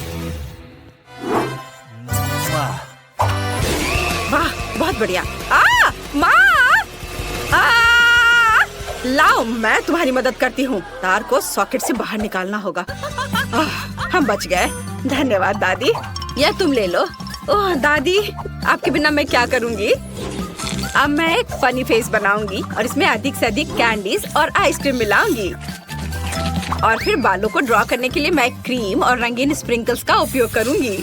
वाह, बहुत बढ़िया। माँ! लाओ, मैं तुम्हारी मदद करती हूँ। तार को सॉकेट से बाहर निकालना होगा। हम बच गए। धन्यवाद दादी। यह तुम ले लो। ओह दादी, आपके बिना मैं क्या करूँगी? अब मैं एक फनी फेस बनाऊंगी और इसमें अधिक से अधिक कैंडीज और आइसक्रीम मिलाऊंगी। और फिर बालों को ड्रॉ करने के लिए मैं क्रीम और रंगीन स्प्रिंकल्स का उपयोग करूंगी।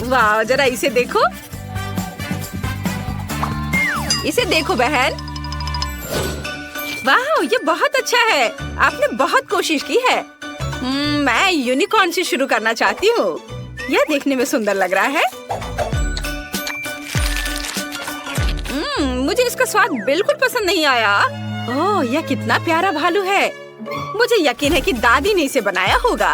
वाह, जरा इसे देखो। इसे देखो बहन। वाह, ये बहुत अच्छा है। आपने बहुत कोशिश की है। मैं यूनिकॉर्न से शुरू करना चाहती हूँ। यह देखने में सुंदर लग रहा है। मुझे इसका स्वाद बिल्कुल पसंद नहीं आया। ओह, यह कितना प्यारा भालू है। मुझे यकीन है कि दादी ने इसे बनाया होगा।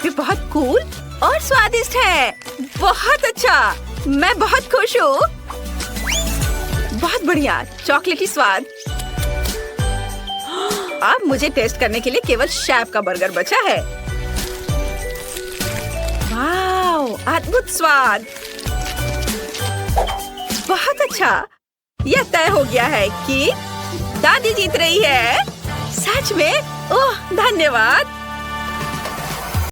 ये बहुत कूल और स्वादिष्ट है। बहुत अच्छा, मैं बहुत खुश हूँ। बहुत बढ़िया, चॉकलेटी स्वाद। अब मुझे टेस्ट करने के लिए केवल शेफ का बर्गर बचा है। वाह, अद्भुत स्वाद। बहुत अच्छा। यह तय हो गया है कि दादी जीत रही है। सच में? ओह, धन्यवाद।